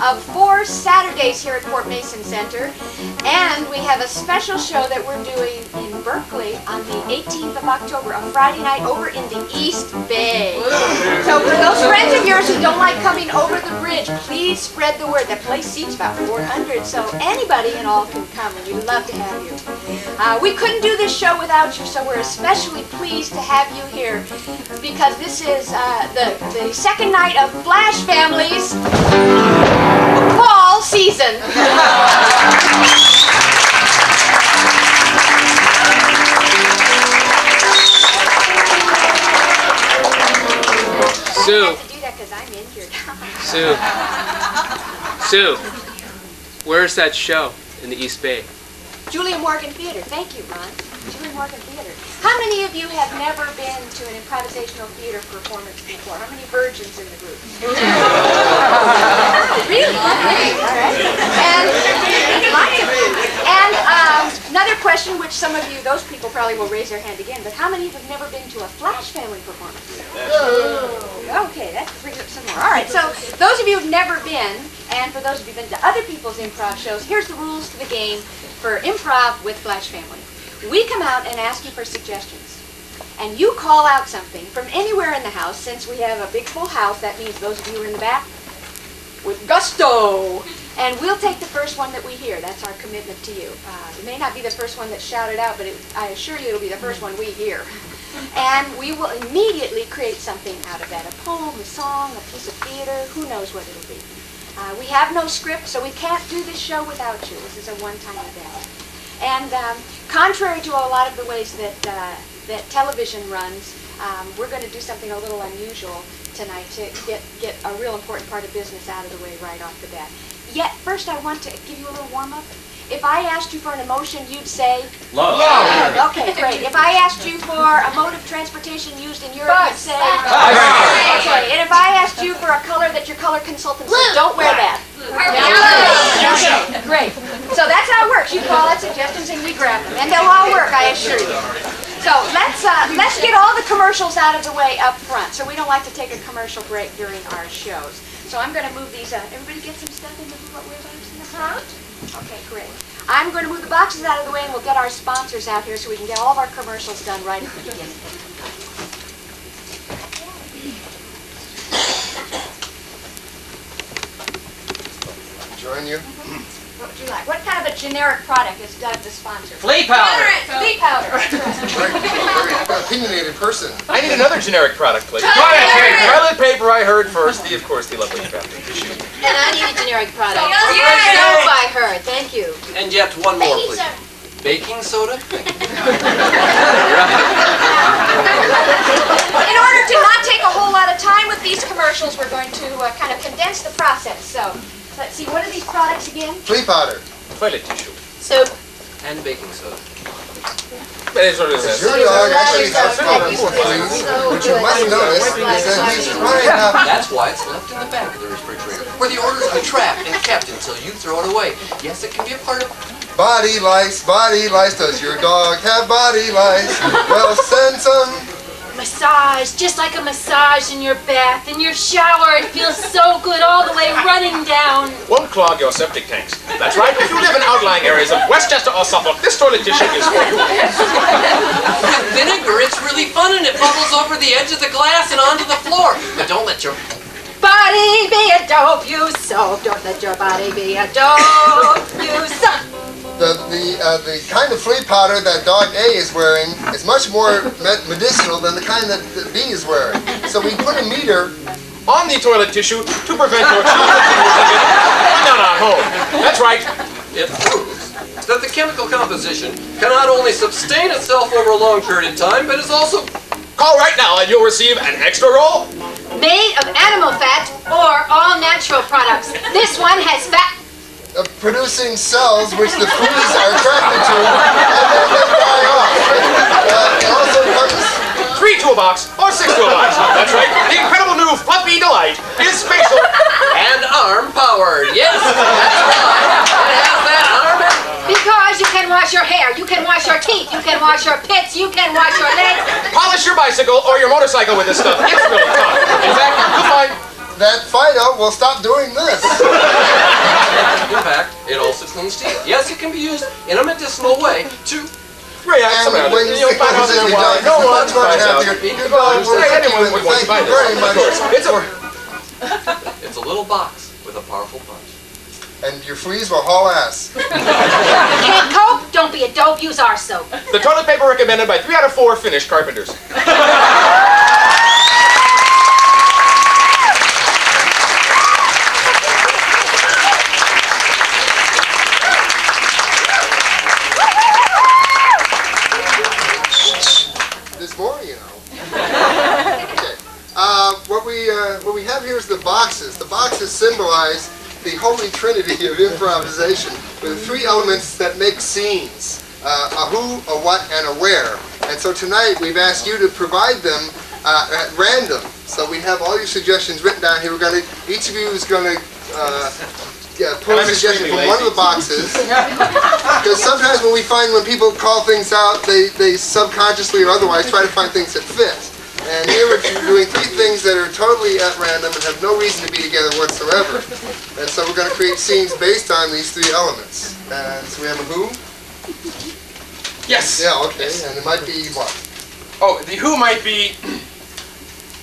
of 4 Saturdays here at Fort Mason Center. And we have a special show that we're doing in Berkeley on the 18th of October, a Friday night over in the East Bay. So for those friends of yours who don't like coming over the bridge, please spread the word. That place seats about 400, so anybody and all can come, and we'd love to have you. We couldn't do this show without you, so we're especially pleased to have you here because this is the second night of Flash Family's fall season. Sue. I have to do that because I'm injured. Sue, where's that show in the East Bay? Julia Morgan Theater. Thank you, Ron. Julia Morgan Theater. How many of you have never been to an improvisational theater performance before? How many virgins in the group? Really? All right. And lots of you. And another question, which some of you, those people probably will raise their hand again, but how many have never been to a Flash Family performance? Okay, that brings up some more. All right, so those of you who've never been, and for those of you who've been to other people's improv shows, here's the rules to the game for improv with Flash Family. We come out and ask you for suggestions. And you call out something from anywhere in the house. Since we have a big full house, that means those of you who are in the back, with gusto. And we'll take the first one that we hear. That's our commitment to you. It may not be the first one that's shouted out, but I assure you it'll be the first one we hear. And we will immediately create something out of that. A poem, a song, a piece of theater, who knows what it'll be. We have no script, so we can't do this show without you. This is a one-time event. And contrary to a lot of the ways that television runs, we're going to do something a little unusual tonight to get a real important part of business out of the way right off the bat. Yet, first I want to give you a little warm-up. If I asked you for an emotion, you'd say? Love. Love. Okay, great. If I asked you for a mode of transportation used in Europe, you'd say? Okay. And if I asked you for a color that your color consultant said, don't wear that? Okay, great. So that's how it works. You call out suggestions and we grab them. And they'll all work, I assure you. So let's get all the commercials out of the way up front. So we don't like to take a commercial break during our shows. So I'm going to move these out. Everybody get some stuff in the warehouse in the front? Okay, great. I'm going to move the boxes out of the way and we'll get our sponsors out here so we can get all of our commercials done right at the beginning. Join you. What would you like? What kind of a generic product is Doug the sponsor? Flea powder. Flea powder. Very opinionated person. I need another generic product, please. Toilet paper I heard first. Of course, the lovely crafting tissue. And I need a generic product. Soap I heard. Thank you. And yet one more, please. Baking soda? In order to not take a whole lot of time with these commercials, we're going to kind of condense the process. So, let's see, what are these products again? Flea powder. Toilet tissue. Soap. And baking soda. Your dog actually has problems, please. What you must notice is that he's crying out. That's why it's left in the back of the refrigerator, where the orders are trapped and kept until you throw it away. Yes, it can be a part of... Body lice, body lice. Does your dog have body lice? Well, send some. Massage, just like a massage in your bath, in your shower. It feels so good all the way running down. Won't clog your septic tanks. That's right. If you live in outlying areas of Westchester or Suffolk, this toilet tissue is for you. Vinegar, it's really fun and it bubbles over the edge of the glass and onto the floor. But don't let your... Body be a dope, you soap. Don't let your body be a dope, you soap. The kind of flea powder that dog A is wearing is much more medicinal than the kind that B is wearing. So we put a meter On the toilet tissue to prevent your child from at home. That's right. It proves that the chemical composition can not only sustain itself over a long period of time, but is also... Call right now and you'll receive an extra roll. Made of animal fat or all natural products. This one has fat. Producing cells which the fleas are attracted to, and then they die off. It also comes... 3 to a box or 6 to a box. That's right. The incredible new Fluffy Delight is spatial and arm powered. Yes, that's right. It has that arm and... Because you can wash your hair, you can wash your teeth, you can wash your pits, you can wash your legs. Polish your bicycle or your motorcycle with this stuff. It's really fun. In fact, you'll find that Fido will stop doing this. In fact, it also cleans teeth. Yes, it can be used in a medicinal way to React And when you You'll find out stick that it no down, one it's much finds out. happier. Anyone Thank would want to buy you this. very much. It's a little box with a powerful punch. And your fleas will haul ass. Can't cope? Don't be a dope. Use our soap. The toilet paper recommended by 3 out of 4 Finnish carpenters. There's more, you know. Okay. What we have here is the boxes. The boxes symbolize the holy trinity of improvisation, with 3 elements that make scenes: a who, a what, and a where. And so tonight we've asked you to provide them at random. So we have all your suggestions written down here. Each of you is going to pull a suggestion from one of the boxes. Because sometimes when people call things out, they subconsciously or otherwise try to find things that fit. And here we're doing 3 things that are totally at random and have no reason to be together whatsoever. And so we're going to create scenes based on these 3 elements. And so we have a who? Yes. Yeah, okay. And it might be what? Oh, the who might be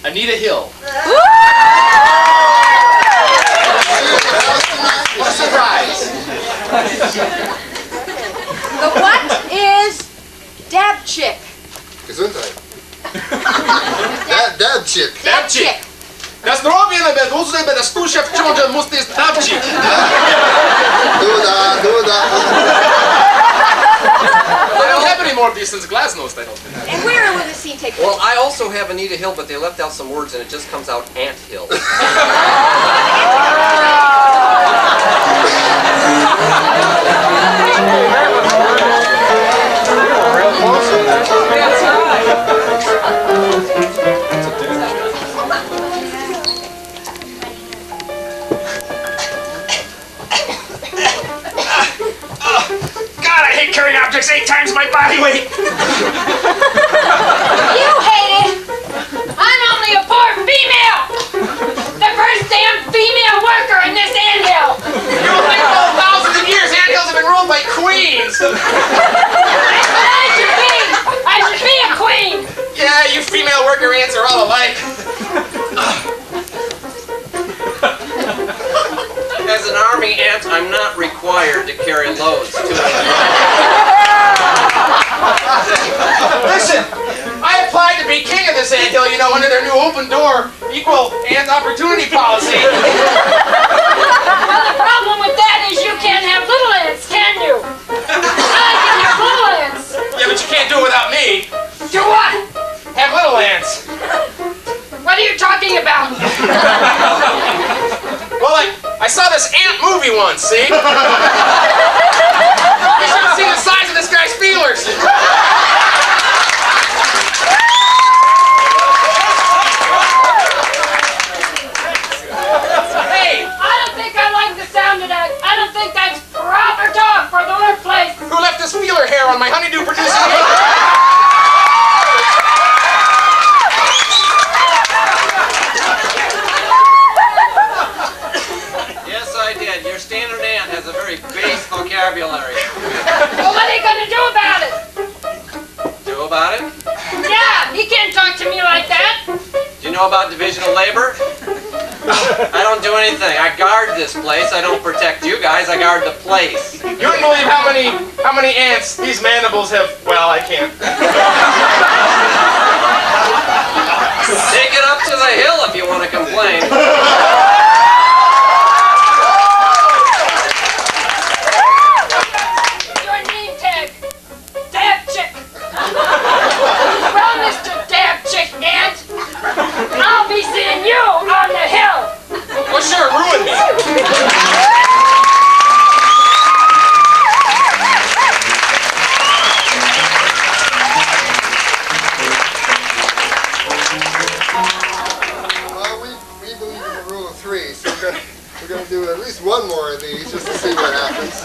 Anita Hill. What a surprise! The what is dab chick? Gesundheit. Dab chick. Dab chick. Na zdrowie najbędące będę stusia wciąż musty jest dawci. Duda. I don't have any more since Glasnost, I don't think. And where will the scene take place? Well, I also have Anita Hill, but they left out some words and it just comes out Ant Hill. God, I hate carrying objects 8 times my body weight. You hate it. I'm only a poor female. The first damn female worker in this anthill. You will think all thousands of years anthills have been ruled by queens. I should be a queen. Yeah, you female worker ants are all alike. As an army ant, I'm not required to carry loads to Listen, I applied to be king of this anthill, you know, under their new open door, equal ant opportunity policy. Well, the problem with that is you can't have little ants, can you? I can have little ants. Yeah, but you can't do it without me. Do what? Have little ants. What are you talking about? Well, I saw this ant movie once, see? You should have seen the size of this guy's feelers. Hey, I don't think I like the sound of that. I don't think that's proper talk for the workplace. who left this feeler hair on my honeydew producing agent? Yes, I did. Your standard ant has a very base vocabulary. Well, what are you going to do about it? Do about it? Yeah, he can't talk to me like that. Do you know about division of labor? I don't do anything. I guard this place. I don't protect you guys. I guard the place. You wouldn't believe how many ants these mandibles have. Well, I can't. Take it up to the hill if you want to complain. Your name tag, Dab Chick. Well, Mr. Dab Chick Ant, I'll be seeing you on the hill. Well, sure, ruin me. Well, we believe in the rule of 3, so we're going to do at least one more of these just to see what happens.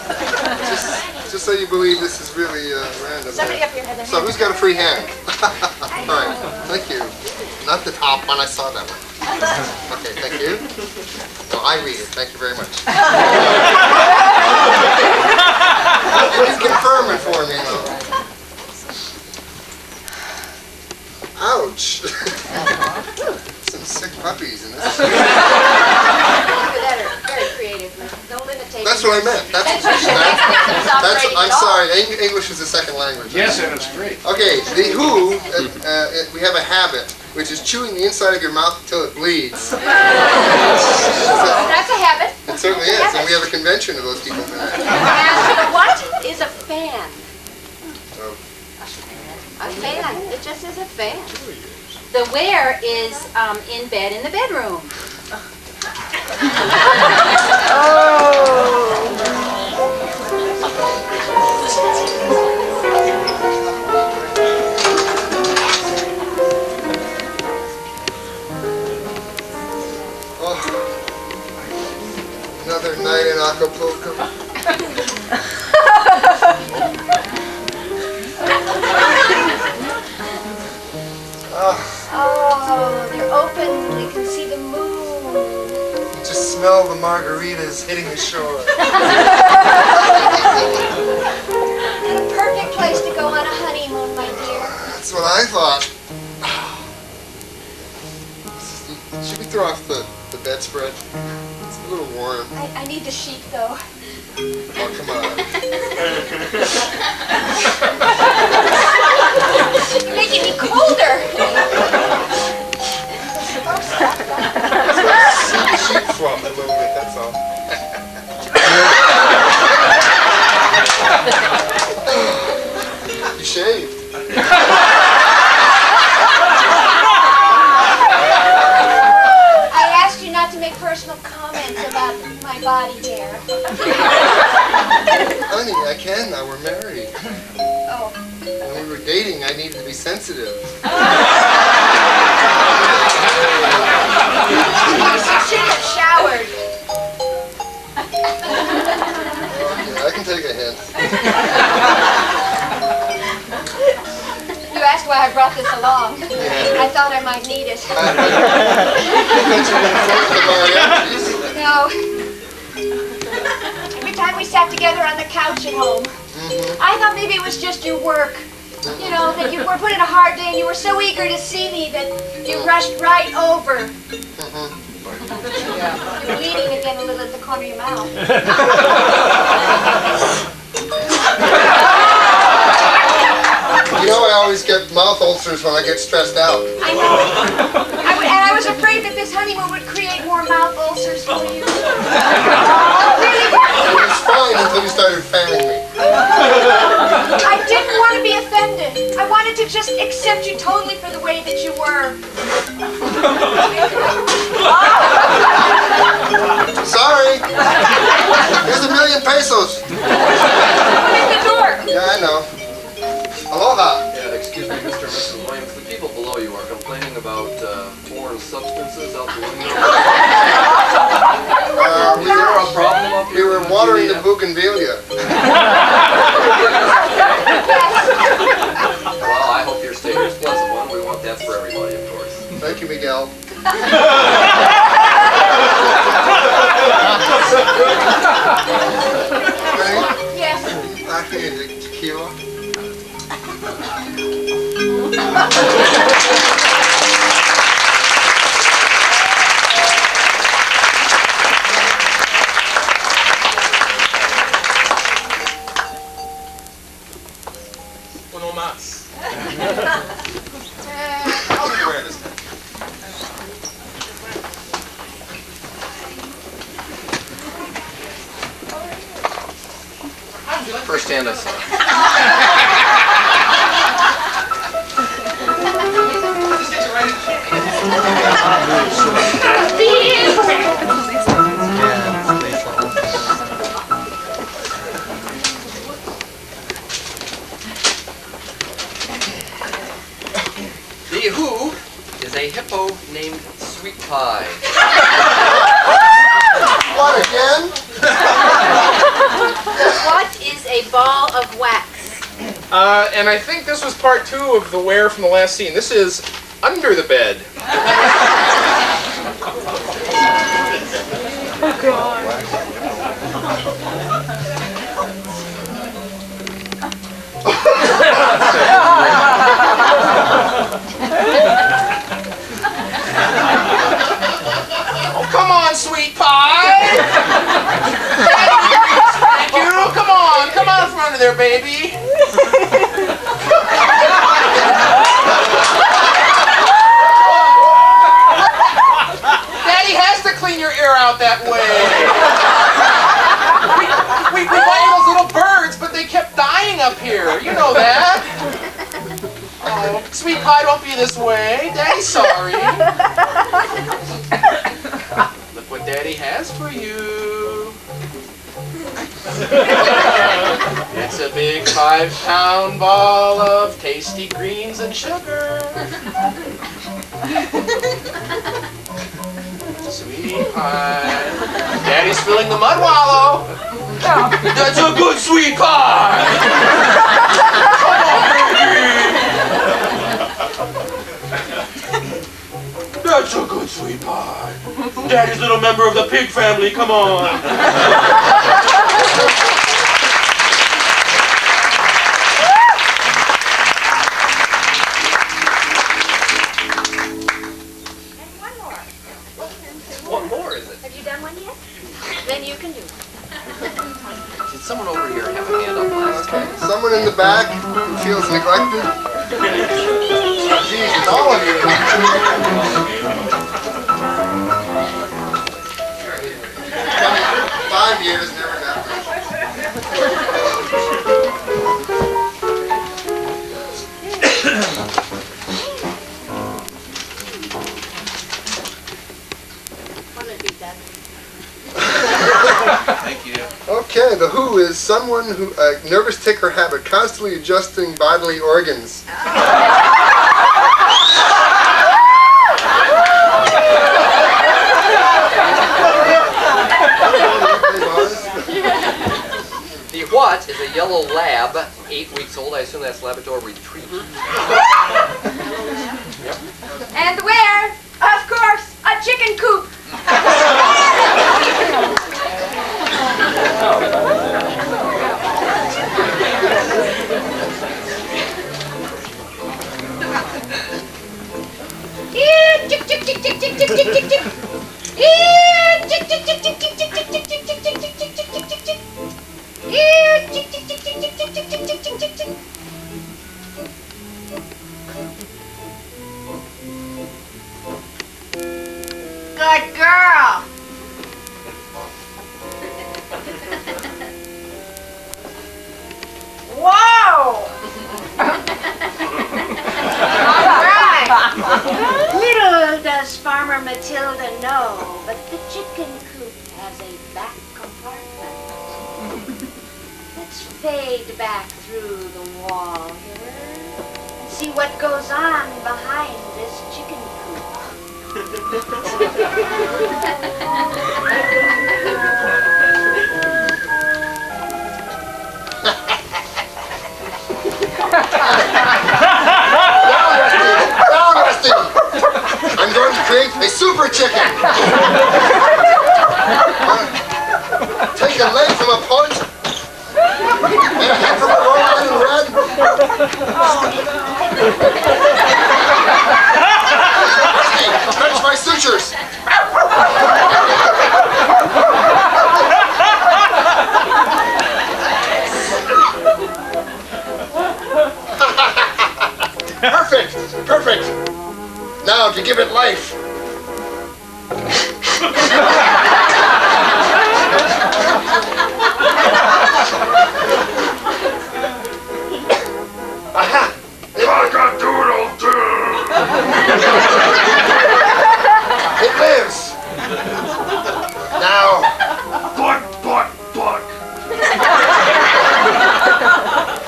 Just so you believe this is really random. Somebody up here had their So hand. who's got a free hand? All right, thank you. Not the top one, I saw that one. Okay, thank you. No, I read it. Thank you very much. You can confirm it for me, though. Ouch. Some sick puppies in this. That are very creative. No limitations. That's what I meant. I'm sorry. English is a second language. Yes, and it's great. Okay, the who, we have a habit, which is chewing the inside of your mouth until it bleeds. That's a habit. It certainly is, and we have a convention of those people tonight. And the what is a fan? Oh. A fan. It just is a fan. The where is in bed in the bedroom. Oh. Another night in Acapulco. Oh, they're open. You can see the moon. You just smell the margaritas hitting the shore. The perfect place to go on a honeymoon, my dear. That's what I thought. Should we throw off the bedspread? It's a little warm. I need the sheet, though. Oh, come on. You're making me colder. Sheet flop a little bit, that's all. You shaved. I asked you not to make personal comments about my body hair. Honey, I can now. We're married. Oh. When we were dating, I needed to be sensitive. You should have showered. Yeah, I can take a hint. You asked why I brought this along. Yeah. I thought I might need it. No. Every time we sat together on the couch at home, I thought maybe it was just your work. You know, that you were putting a hard day and you were so eager to see me that you rushed right over. You're bleeding again a little at the corner of your mouth. You know, I always get mouth ulcers when I get stressed out. I know. And I was afraid that this honeymoon would create more mouth ulcers for you. Really? It was fine until you started fanning me. I didn't want to be offended. I wanted to just accept you totally for the way that you were. Sorry. Here's $1,000,000 pesos. Open the door. Yeah, I know. Aloha. Yeah, excuse me, Mr. and Mrs. Williams. The people below you are complaining about foreign substances out the window. Is there a problem up We here? were watering the bougainvillea. Well, I hope your stay here is a pleasant one. We want that for everybody, of course. Thank you, Miguel. Ready? Yes. Actually, the tequila. Uno más. Where this time? First hand I saw. The Who is a hippo named Sweet Pie. What, again? What is a ball of wax? And I think this was part 2 of the where from the last scene. This is under the bed. Oh, come on, sweet pie. Thank you. Come on from under there, baby. Daddy has to clean your ear out that way. We bought you those little birds, but they kept dying up here. You know that. Oh, sweet pie, don't be this way. Daddy's sorry. Look what Daddy has for you. It's a big 5-pound ball of tasty greens and sugar. Sweet pie. Daddy's filling the mud wallow. That's a good sweet pie. Come on, baby. That's a good sweet pie. Daddy's little member of the pig family. Come on. One more, is it? Have you done one yet? Then you can do one. Did someone over here have a hand up last time? Someone in the back who feels neglected? Geez, all of you. 5 years, never got this. Thank you. Okay, the Who is someone who a nervous ticker habit, constantly adjusting bodily organs. The what is a yellow lab, 8 weeks old. I assume that's Labrador Retriever. And where? Of course, a chicken coop. Chick, chick, chick, chick, chick, chick, chick, chick, chick. Chick, chick, chick, chick, chick, chick, chick, chick, chick, chick, chick, chick, chick, chick, chick, chick. Chick, chick, chick, chick, chick, chick, chick, chick, chick, chick, chick, chick. Good girl. Whoa! All right. Little does Farmer Matilda know, but the chicken coop has a back compartment. Let's fade back through the wall here and see what goes on behind this chicken coop. Down, Rusty! I'm going to create a super chicken! Take a leg from a punch, and a head from a Rhode Island Red. Rusty, finish my sutures! Perfect! Perfect! Now to give it life. Aha! Cock-a-doodle-doo! It lives! Now... Buck, buck, buck!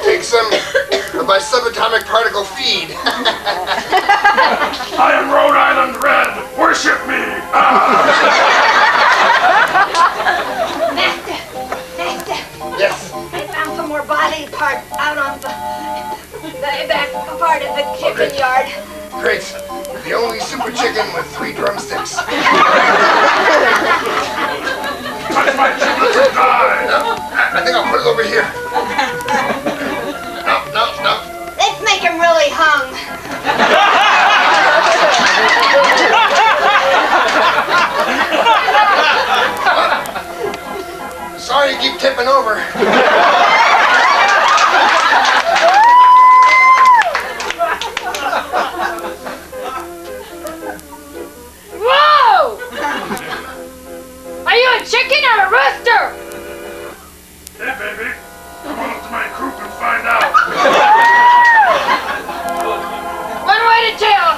Take some of my subatomic particle feed. I am Rhode Island Red. Worship me. Master! Master! Yes. I found some more body parts out on the back part of the chicken yard. Great. The only super chicken with 3 drumsticks. touch my chickens and die. I think I'll put it over here. No. Let's make him really hung. Sorry to keep tipping over. Whoa! Are you a chicken or a rooster? Hey, baby. Come on up to my coop and find out. One way to tell.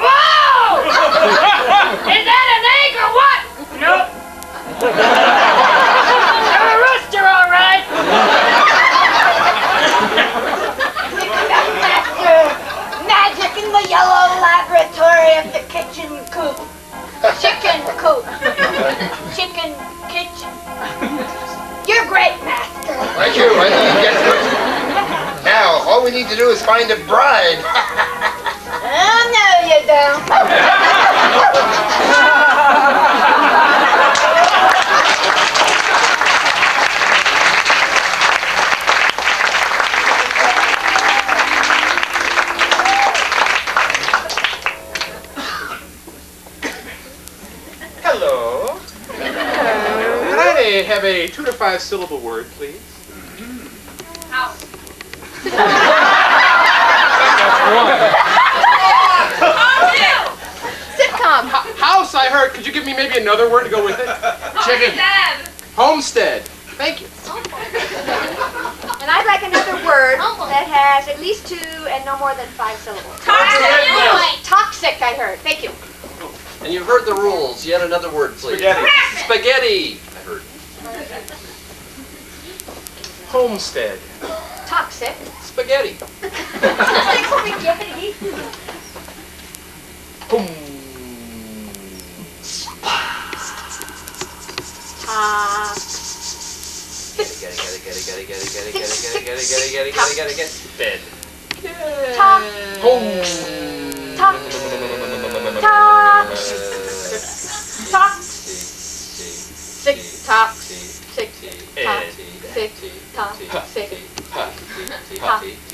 Whoa! Is that an egg or what? Nope. You're a rooster, all right. Magic in the yellow laboratory of the kitchen coop. Chicken coop. Chicken kitchen. You're great, Master. Thank you. I think you get it. Now, all we need to do is find a bride. Oh, no, you don't. Hello. Can I have a 2 to 5 syllable word, please? Sitcom. House, I heard. Could you give me maybe another word to go with it? Chicken. Homestead. Thank you. And I'd like another word that has at least 2 and no more than 5 syllables. Toxic, I heard. Thank you. And you've heard the rules. Yet another word, please. Spaghetti. Spaghetti. I heard. Homestead. Toxic. Spaghetti. Spaghetti. Bed. Talk. Home. Talk. Talk. Talk. Sick. Talk. Sick. Talk. Sick. Talk. Sick. Talk. Talk. Talk.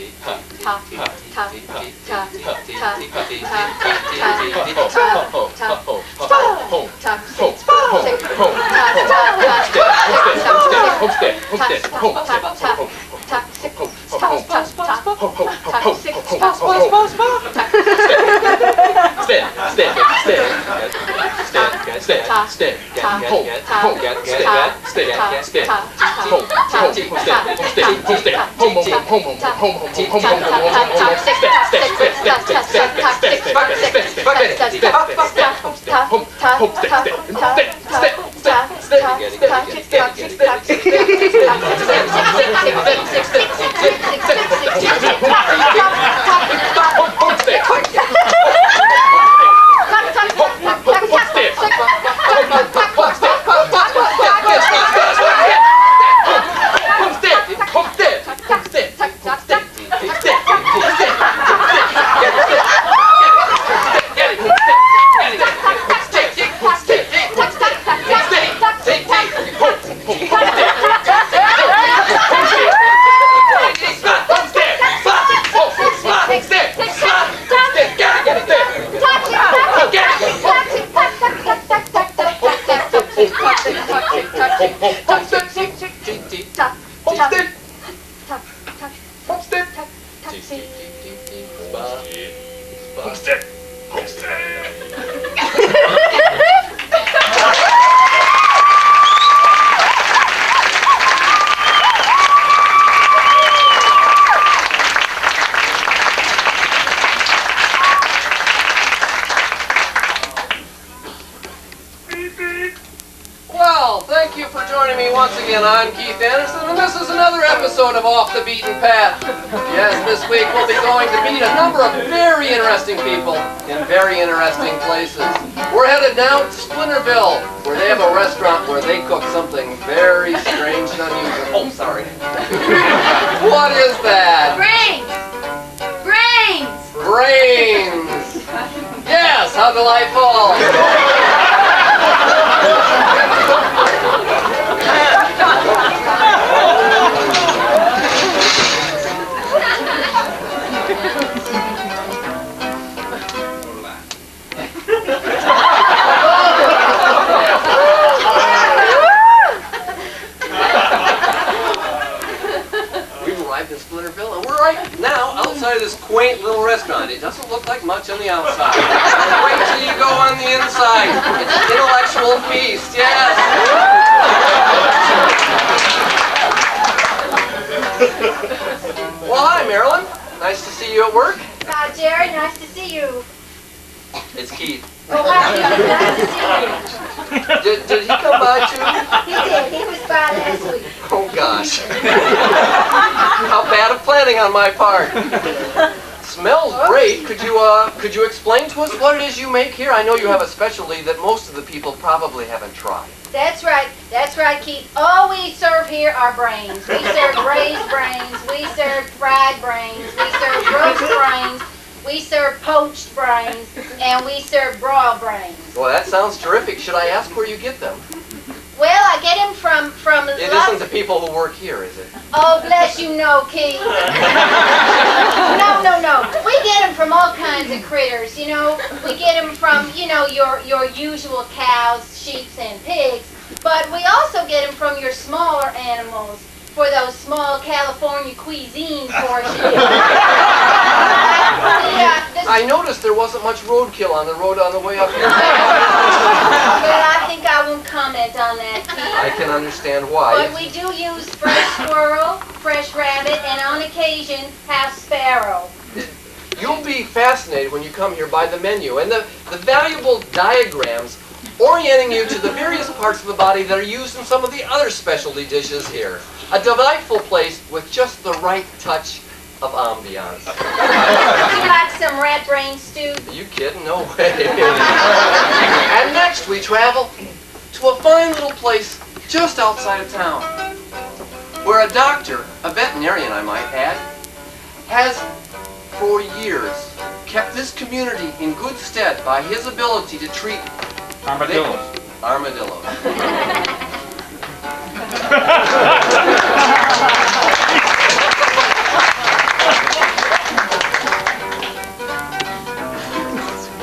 Well, thank you for joining me once again. I'm Keith Anderson, and this is another episode of Off the Beaten Path. Yes, this week we'll be going to meet a number of very interesting people in very interesting places. We're headed down to Splinterville, where they have a restaurant where they cook something very strange and unusual. Oh, sorry. What is that? Brains! Brains! Brains! Yes, how delightful! outside of this quaint little restaurant. It doesn't look like much on the outside. Wait till you go on the inside. It's an intellectual feast, yes. Well, hi, Marilyn. Nice to see you at work. Hi, Jerry. Nice to see you. It's Keith. Oh, hi, Keith. Nice to see you. Did he come by too? He did. He was by last week. Oh gosh. How bad of planning on my part. Smells great. Could you explain to us what it is you make here? I know you have a specialty that most of the people probably haven't tried. That's right, Keith. All we serve here are brains. We serve braised brains, we serve fried brains, we serve roast brains, we serve poached brains, and we serve broiled brains. Well, that sounds terrific. Should I ask where you get them? Well, I get them from It lots. isn't the people who work here, is it? Oh, bless you, no, Keith. No. We get them from all kinds of critters, you know. We get them from, you know, your usual cows, sheep, and pigs. But we also get them from your smaller animals for those small California cuisine portions. I noticed there wasn't much roadkill on the road on the way up here. Well, I think I won't comment on that, Keith. I can understand why. But we do use fresh squirrel, fresh rabbit, and on occasion, house sparrow. You'll be fascinated when you come here by the menu and the valuable diagrams orienting you to the various parts of the body that are used in some of the other specialty dishes here. A delightful place with just the right touch of ambiance. Would you like some rat brain stew? Are you kidding? No way. And next we travel to a fine little place just outside of town where a doctor, a veterinarian I might add, has for years kept this community in good stead by his ability to treat Armadillos. armadillos.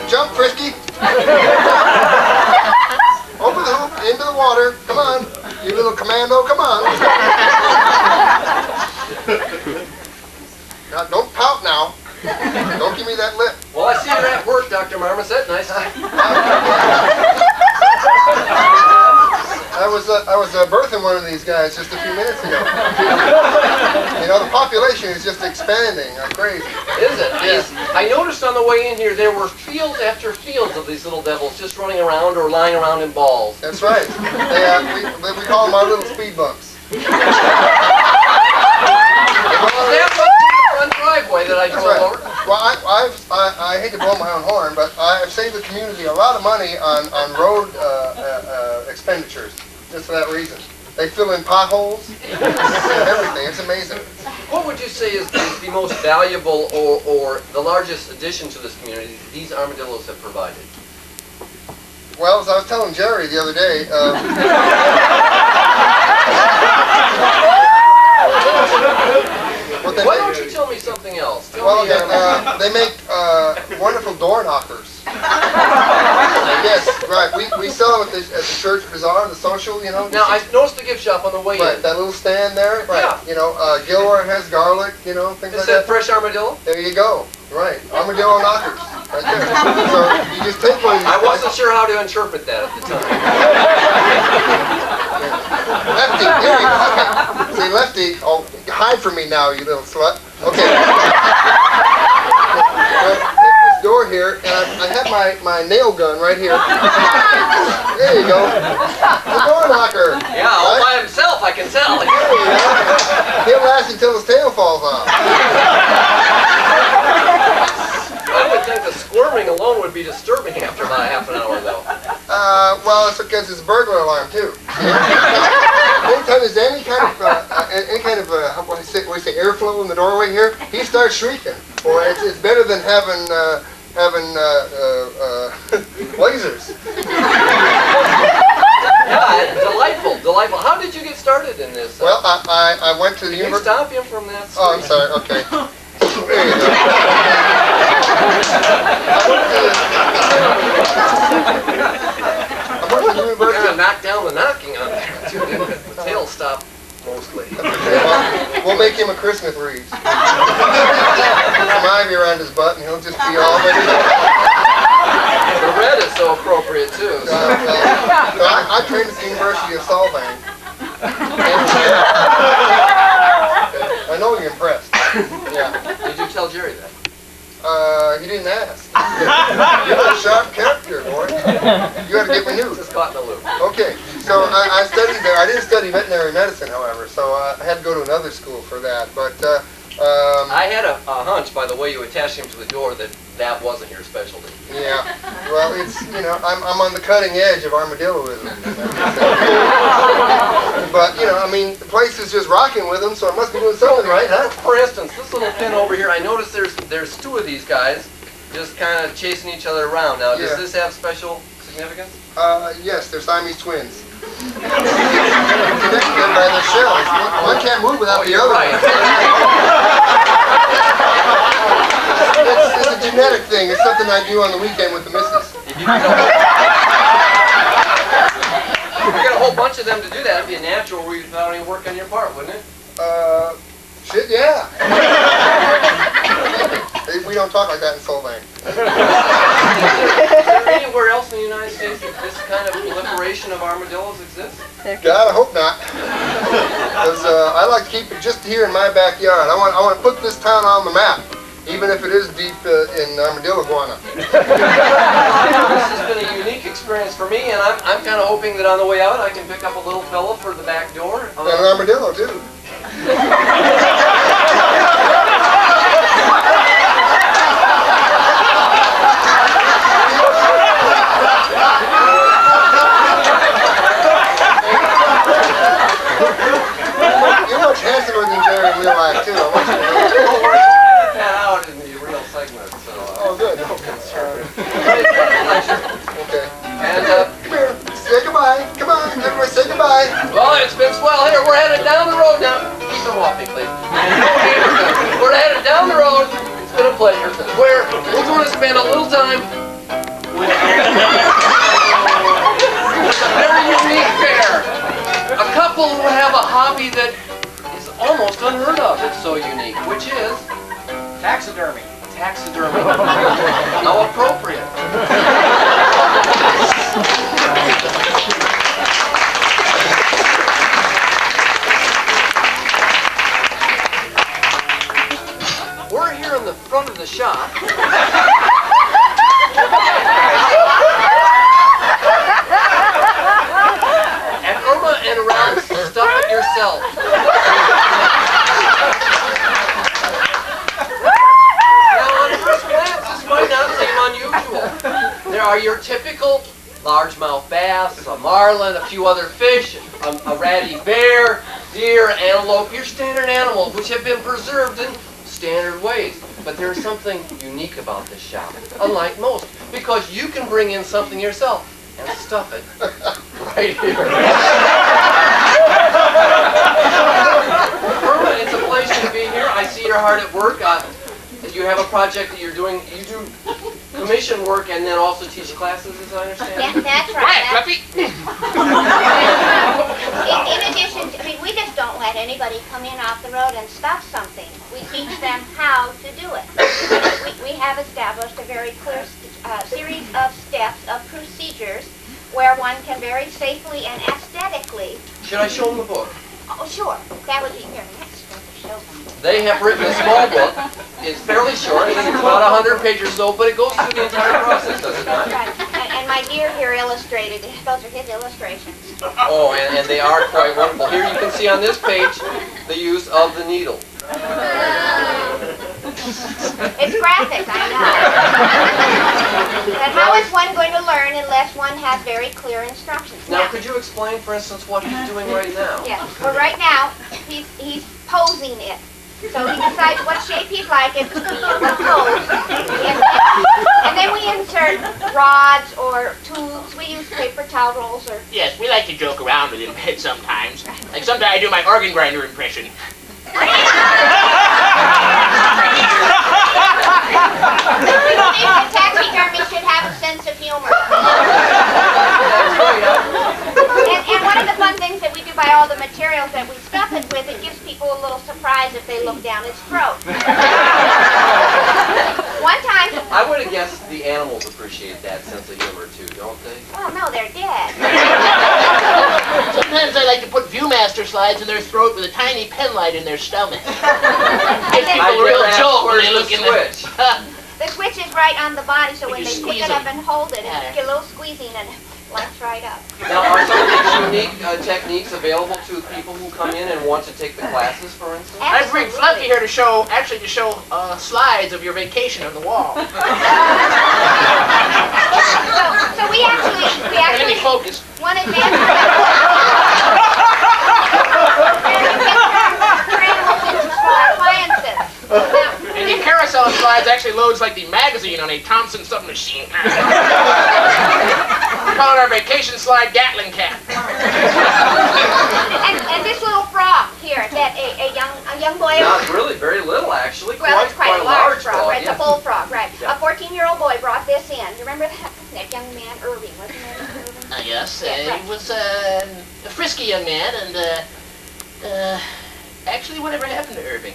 Jump, Frisky. Over the hoop, into the water. Come on. You little commando, come on. Now, don't pout now. Don't give me that lip. Well, I see you're at work, Dr. Marmoset. Nice. I was birthing one of these guys just a few minutes ago. You know, the population is just expanding like crazy. Is it? Yes. I noticed on the way in here there were fields after fields of these little devils just running around or lying around in balls. That's right. We call them our little speed bumps. That was the front driveway that I That's drove right. over. Well, I hate to blow my own horn, but I've saved the community a lot of money on road expenditures just for that reason. They fill in potholes and everything. It's amazing. What would you say is the most valuable or the largest addition to this community these armadillos have provided? Well, as I was telling Jerry the other day, Why don't you tell me something else? Well, they make wonderful door knockers. Yes, right. We sell them at the church bazaar, the social, you know. Now, I noticed the gift shop on the way Right, in. that little stand there. Right. Yeah. You know, Gilroy has garlic, you know, things Is like that that. fresh armadillo? There you go. Right. Armadillo knockers. Right there. So you just take one of these. I wasn't sure how to interpret that at the time. Lefty, here you go. Okay. See, Lefty, oh, hide from me now, you little slut. Okay. This door here, and I have my nail gun right here. There you go. The door knocker. Yeah, all by himself, I can tell. There you go. He'll last until his tail falls off. I would think the squirming alone would be disturbing after about half an hour, though. Well, it's because it's a burglar alarm too. Anytime there's any kind of what do you say, airflow in the doorway here, he starts shrieking. Boy, it's better than having lasers. Yeah, delightful. How did you get started in this? Well, I went to the Can you university. stop him from that? Oh, I'm sorry. Okay. There you go. I went to the We're university. gonna knock down the knocking on that too. The tail stop Mostly. We'll make him a Christmas wreath. Put some ivy around his butt and he'll just be all ready. The red is so appropriate too. So. I trained at the University of Solvang. I know you're impressed. Yeah. Did you tell Jerry that? He didn't ask. You're a sharp character, boy. You got to get me news. Just caught in the loop. Okay, so I studied there. I didn't study veterinary medicine, however, so I had to go to another school for that. But I had a hunch by the way you attached him to the door that that wasn't your specialty. yeah, well, it's I'm on the cutting edge of armadilloism. But I mean, the place is just rocking with them, so it must be doing something right, huh? For instance, this little pin over here, I noticed there's two of these guys just kind of chasing each other around. Now, does this have special significance? Yes, they're Siamese twins. Connected them by their shells. One can't move without the other. Right. It's a genetic thing. It's something I do on the weekend with the missus. If you get a whole bunch of them to do that, it'd be a natural without any work on your part, wouldn't it? Shit, yeah. We don't talk like that in Solvang. Is there anywhere else in the United States that this kind of proliferation of armadillos exists? God, I hope not. Because I like to keep it just here in my backyard. I want to put this town on the map, even if it is deep in armadillo guana. This has been a unique experience for me, and I'm kind of hoping that on the way out I can pick up a little fella for the back door. And an armadillo, too. You're much handsomer than Jerry in real life, too. I want you to know. We'll work that out in the real segment, so Oh, good. no concern. Pleasure. Okay. And, Come here. Say goodbye. Come on, everybody, say goodbye. well, it's been swell here. We're headed down the road now. Keep them off me, please. We're headed down the road. It's been a pleasure. We're going to spend a little time with a very unique pair. A couple who have a hobby that is almost unheard of. It's so unique, which is Taxidermy. taxidermy. How appropriate. We're here in the front of the shop. And Irma and Ralph stuff it yourself. Now, on first glance, this might not seem unusual. There are your typical largemouth bass, a marlin, a few other fish, a ratty bear, deer, antelope, your standard animals which have been preserved in standard ways. But there's something unique about this shop, unlike most, because you can bring in something yourself and stuff it right here. Irma, it's a pleasure to be here. I see you're hard at work. You have a project that you're doing. You do commission work and then also teach classes, as I understand. Yeah, that's right. Fluffy. In addition, we just don't let anybody come in off the road and stuff something. We teach them how to do it. We have established a very clear series of steps, of procedures, where one can very safely and aesthetically. Should I show them the book? Oh, sure. That would be very nice to show them. They have written a small book. It's fairly short. It's about 100 pages or so, but it goes through the entire process, does it not? Right. And my dear here illustrated. Those are his illustrations. Oh, and they are quite wonderful. Here you can see on this page the use of the needle. It's graphic, I know. But how is one going to learn unless one has very clear instructions? Now, could you explain, for instance, what he's doing right now? Yeah. Well, right now, he's posing it. So he decides what shape he'd like it to be in the pose. And then we insert rods or tubes. We use paper towel rolls or... Yes, we like to joke around with him sometimes. Like sometimes I do my organ grinder impression. We think the taxidermy should have a sense of humor. And one of the fun things that we do by all the materials that we stuff it with, it gives people a little surprise if they look down its throat. One time... I would have guessed the animals appreciate that sense of humor too, don't they? Oh, no, they're dead. Sometimes I like to put Viewmaster slides in their throat with a tiny pen light in their stomach. Gives people a real jolt when they look in the switch. The switch is right on the body, so when You they pick squeeze it up them. and hold it, Yeah. you get a little squeezing and it lights right up. Now, are some of these unique techniques available to people who come in and want to take the classes, for instance? I bring Fluffy here to show slides of your vacation on the wall. So we Let me actually, focus. one advantage appliances. And the carousel slides actually loads like the magazine on a Thompson submachine. We call it our vacation slide Gatling cap. And this little frog here that a young boy. Not really, very little actually. Well, it's quite a large frog, right? yeah. It's a bullfrog, right? Yeah. A 14-year-old boy brought this in. You remember that young man, Irving, wasn't it? Irving? Yes, Yeah, right. he was a frisky young man, and actually, whatever happened to Irving?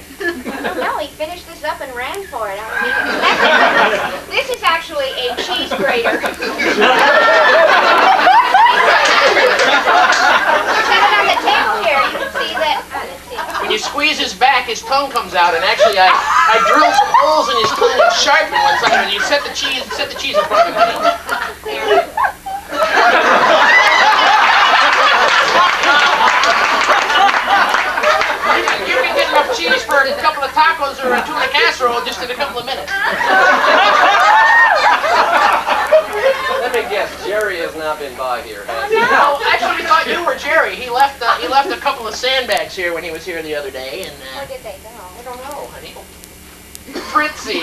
No, he finished this up and ran for it. This is actually a cheese grater. Set it on the table here. You can see that. Let's see. When you squeeze his back, his tongue comes out, and actually, I drilled some holes in his tongue and sharpened one side, and you set the cheese in front of him. There. You can get enough cheese for a couple of tacos or a tuna casserole just in a couple of minutes. Let me guess, Jerry has not been by here, has he? No, actually, we thought you were Jerry. He left a couple of sandbags here when he was here the other day, and Where did they go? I don't know, honey. Fritzy.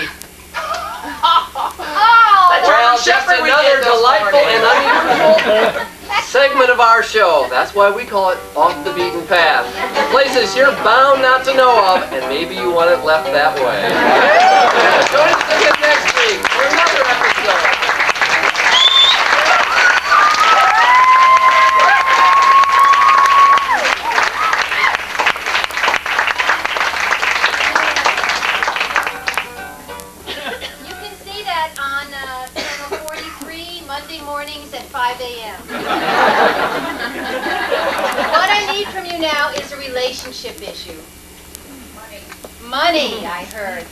Oh! Well, just Shepherd we another did this delightful morning. and unusual segment of our show. That's why we call it Off the Beaten Path. Places you're bound not to know of, and maybe you want it left that way. Join us again next week for another episode. You can see that on channel 43, Monday mornings at 5 a.m. What I need from you now is a relationship issue. Money, I heard.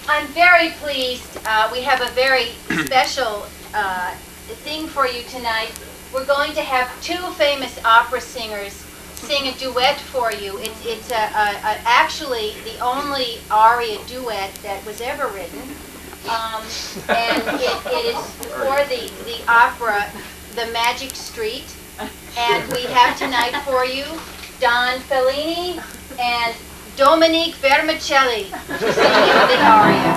I'm very pleased. We have a very special thing for you tonight. We're going to have two famous opera singers sing a duet for you. It's actually the only aria duet that was ever written. And it is for the opera The Magic Street. And we have tonight for you Don Fellini and Dominique Vermicelli to sing you the aria.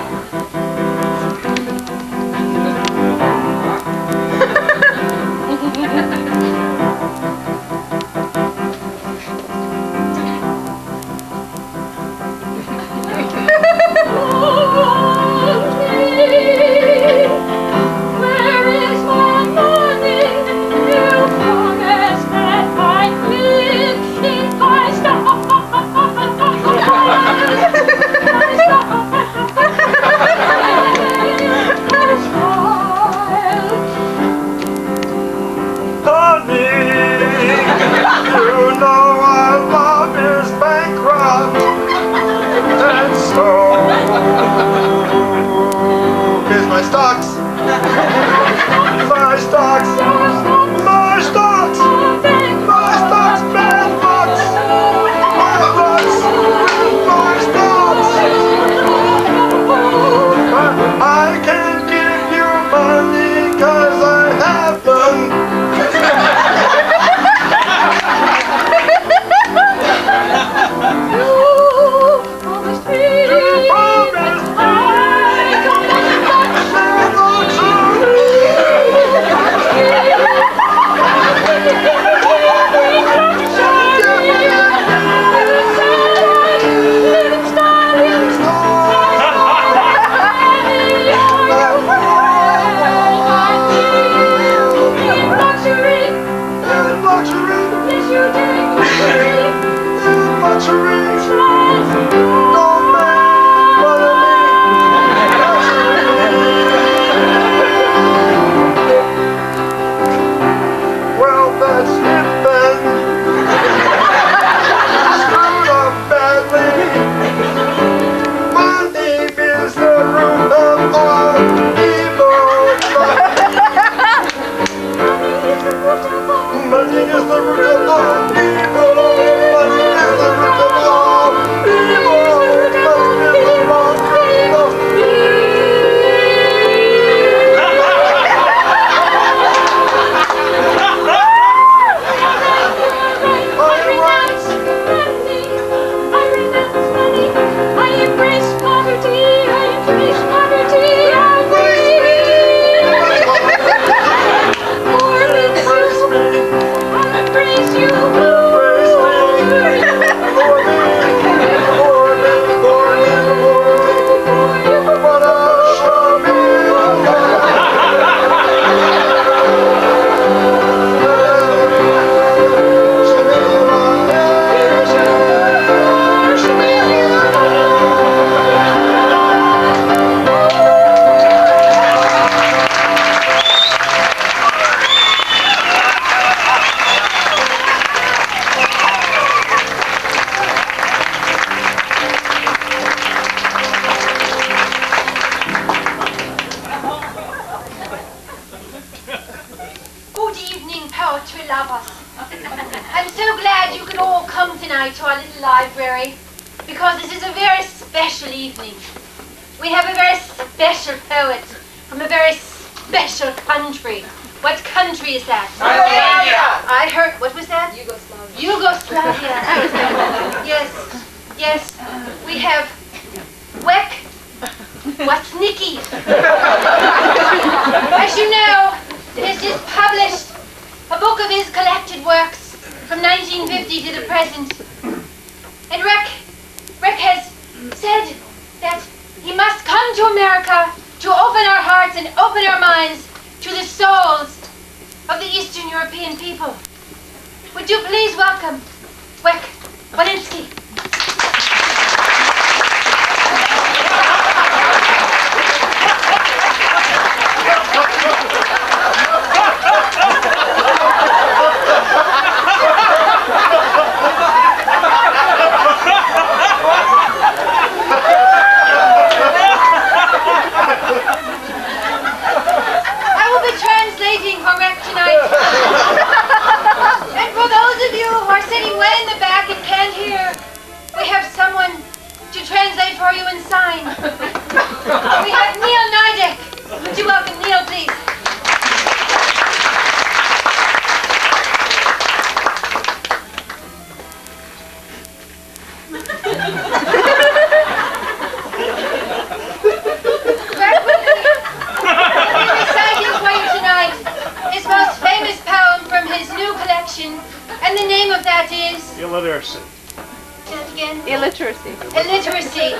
tonight to our little library because this is a very special evening. We have a very special poet from a very special country. What country is that? I heard, what was that? Yugoslavia. Yes, yes. We have Weck. What's Nicky? As you know, he has just published a book of his collected works from 1950 to the present. And Reich has said that he must come to America to open our hearts and open our minds to the souls of the Eastern European people. Would you please welcome Weck Walensky? For Reich tonight. And for those of you who are sitting way in the back and can't hear, we have someone to translate for you and sign. We have Neil Nidek. Would you welcome Neil, please? His most famous poem from his new collection, and the name of that is? Illiteracy. Say that again? Illiteracy. Illiteracy.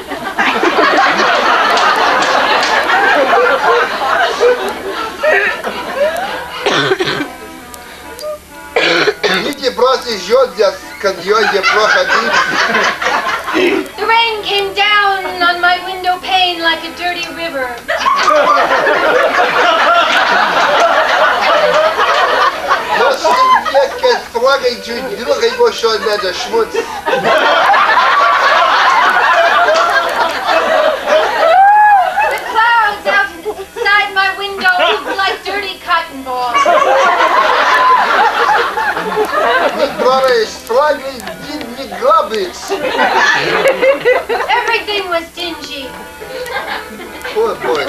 The rain came down on my window pane like a dirty river. The clouds outside my window looked like dirty cotton balls. Everything was dingy. Poor boy.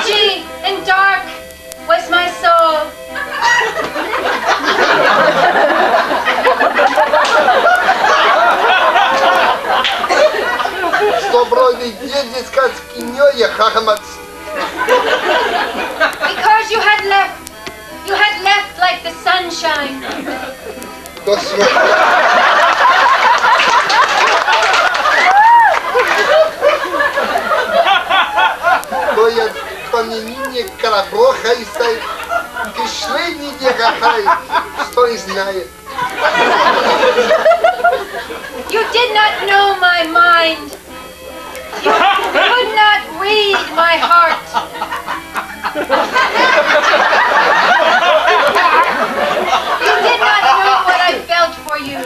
Dingy and dark was my soul. Because you had left like the sunshine. You did not know my mind. You could not read my heart. You did not know what I felt for you.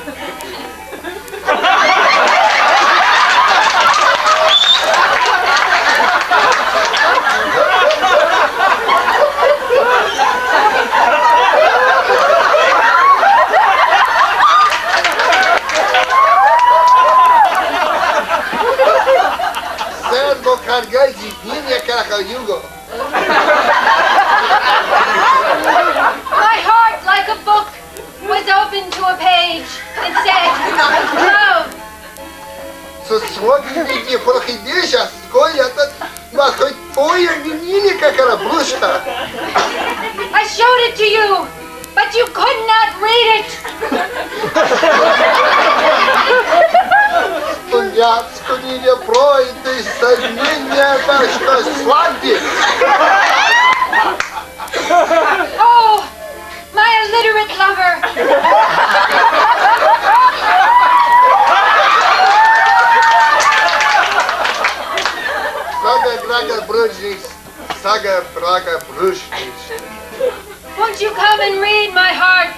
My heart, like a book, was open to a page and said, love. I showed it to you, but you could not read it. Oh, my illiterate lover. Won't you come and read my heart?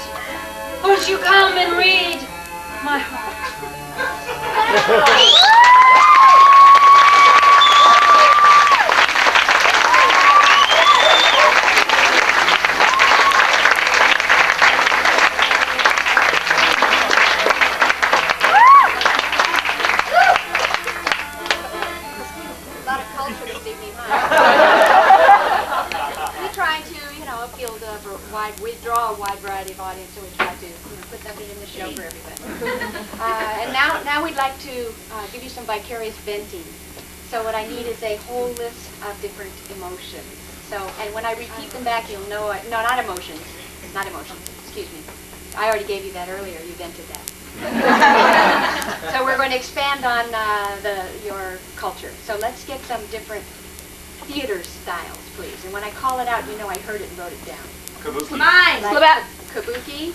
Won't you come and read my heart? audience, so we try to put something in the show for everybody. And now we'd like to give you some vicarious venting. So what I need is a whole list of different emotions. So, and when I repeat them back, you'll know, no, not emotions, excuse me. I already gave you that earlier, you vented that. So we're going to expand on your culture. So let's get some different theater styles, please. And when I call it out, you know I heard it and wrote it down. Kabuki. Mime. Like kabuki.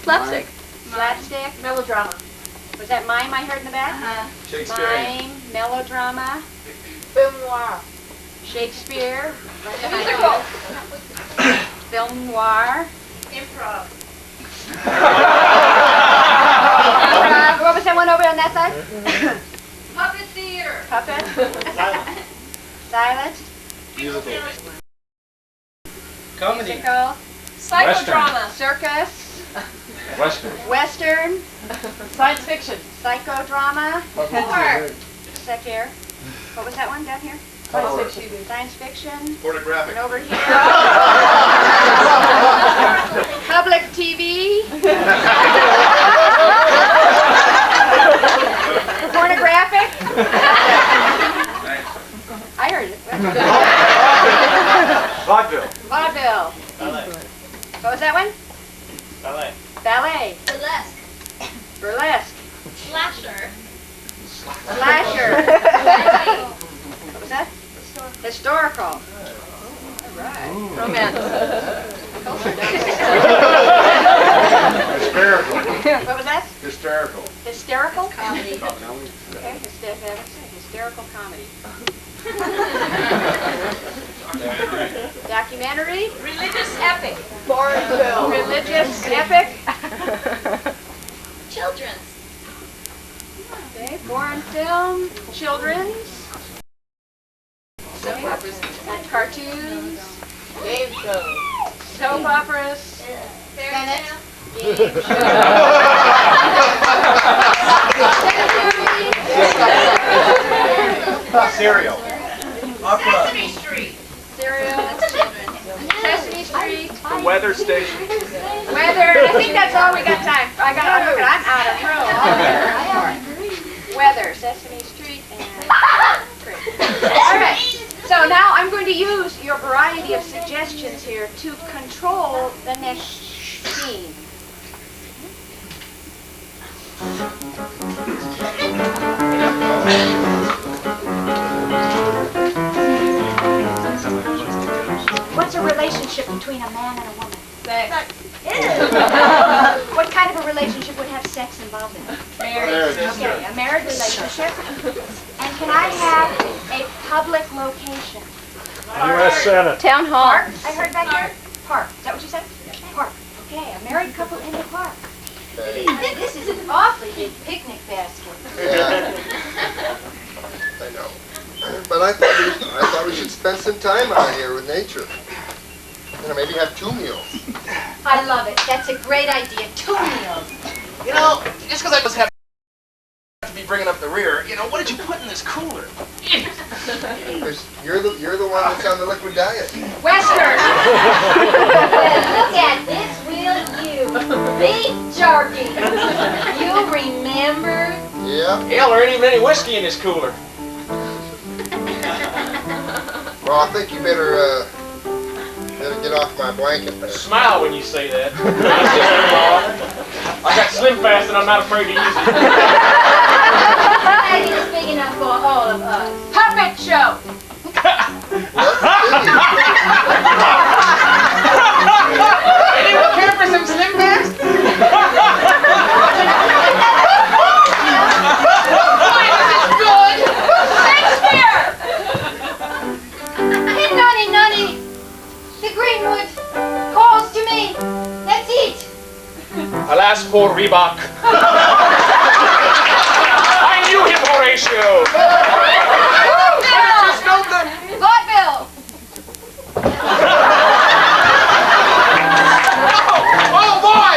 Slapstick. Slapstick. Melodrama. Was that mime I heard in the back? Shakespeare. Mime, melodrama. Film noir. Shakespeare. Musical. Film noir. Improv. Improv. What was that one over on that side? Puppet theater. Puppet. Silent. Musical. Comedy. Musical. Psychodrama. Circus. Western. Western. Science fiction. Psychodrama. Horror. Sec here. What was that one down here? Science fiction. Science fiction. Pornographic. And over here. Public TV. Pornographic. I heard it. Vaudeville. Vaudeville. Ballet. What was that one? Ballet. Ballet. Burlesque. Burlesque. Slasher. Slasher. What was that? Historical. All right. Romance. Hysterical. What was that? Hysterical. Hysterical? Comedy. Okay, hysterical comedy. Documentary. Religious epic. Foreign film. Religious epic. Children's. Okay, foreign film. Children's. Soap operas. Cartoons. Game shows. Soap operas. Fairy tale. Game shows. Cereal. Sesame Street. Cereal. Sesame Street. The weather station. Weather. I think that's all we got time. I'm out of room. Weather. Sesame Street and great. All right. So now I'm going to use your variety of suggestions here to control the next scene. What's a relationship between a man and a woman? Sex. What kind of a relationship would have sex involved in it? Marriage. Okay, a married relationship. And can I have a public location? U.S. Senate. Town hall. Park? I heard back there? Park. Is that what you said? Park. Okay, a married couple in the park. This is an awfully big picnic basket. Yeah. I know. But I thought we should spend some time out here with nature. You know, maybe have 2 meals. I love it. That's a great idea. 2 meals. You know, just because I was happy to be bringing up the rear, you know, what did you put in this cooler? Because you're the one that's on the liquid diet. Western. Look at this, will you? Beef jerky. You remember? Yeah. Hell, there ain't even any whiskey in this cooler. Well, I think you better get off my blanket there. Smile when you say that. I got Slim Fast and I'm not afraid to use it. That is big enough for all of us. Puppet show. Anyone care for some Slim Fast? Hey, Nonny, the Greenwood calls to me. Let's eat. Alas, poor Reebok. I knew him, Horatio. Vaudeville. Oh, boy!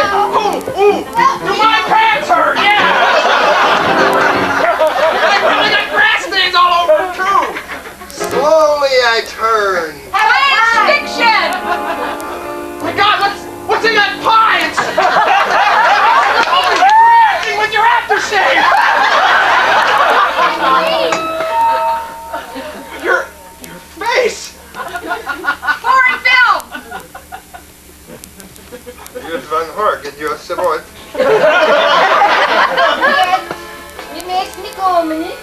Ooh, do my pants hurt? Yeah! I probably got grass stains all over them, too. Slowly I turn. Science fiction. My God, what's in that pie? It's park in your Savoy. You makes me go a minute.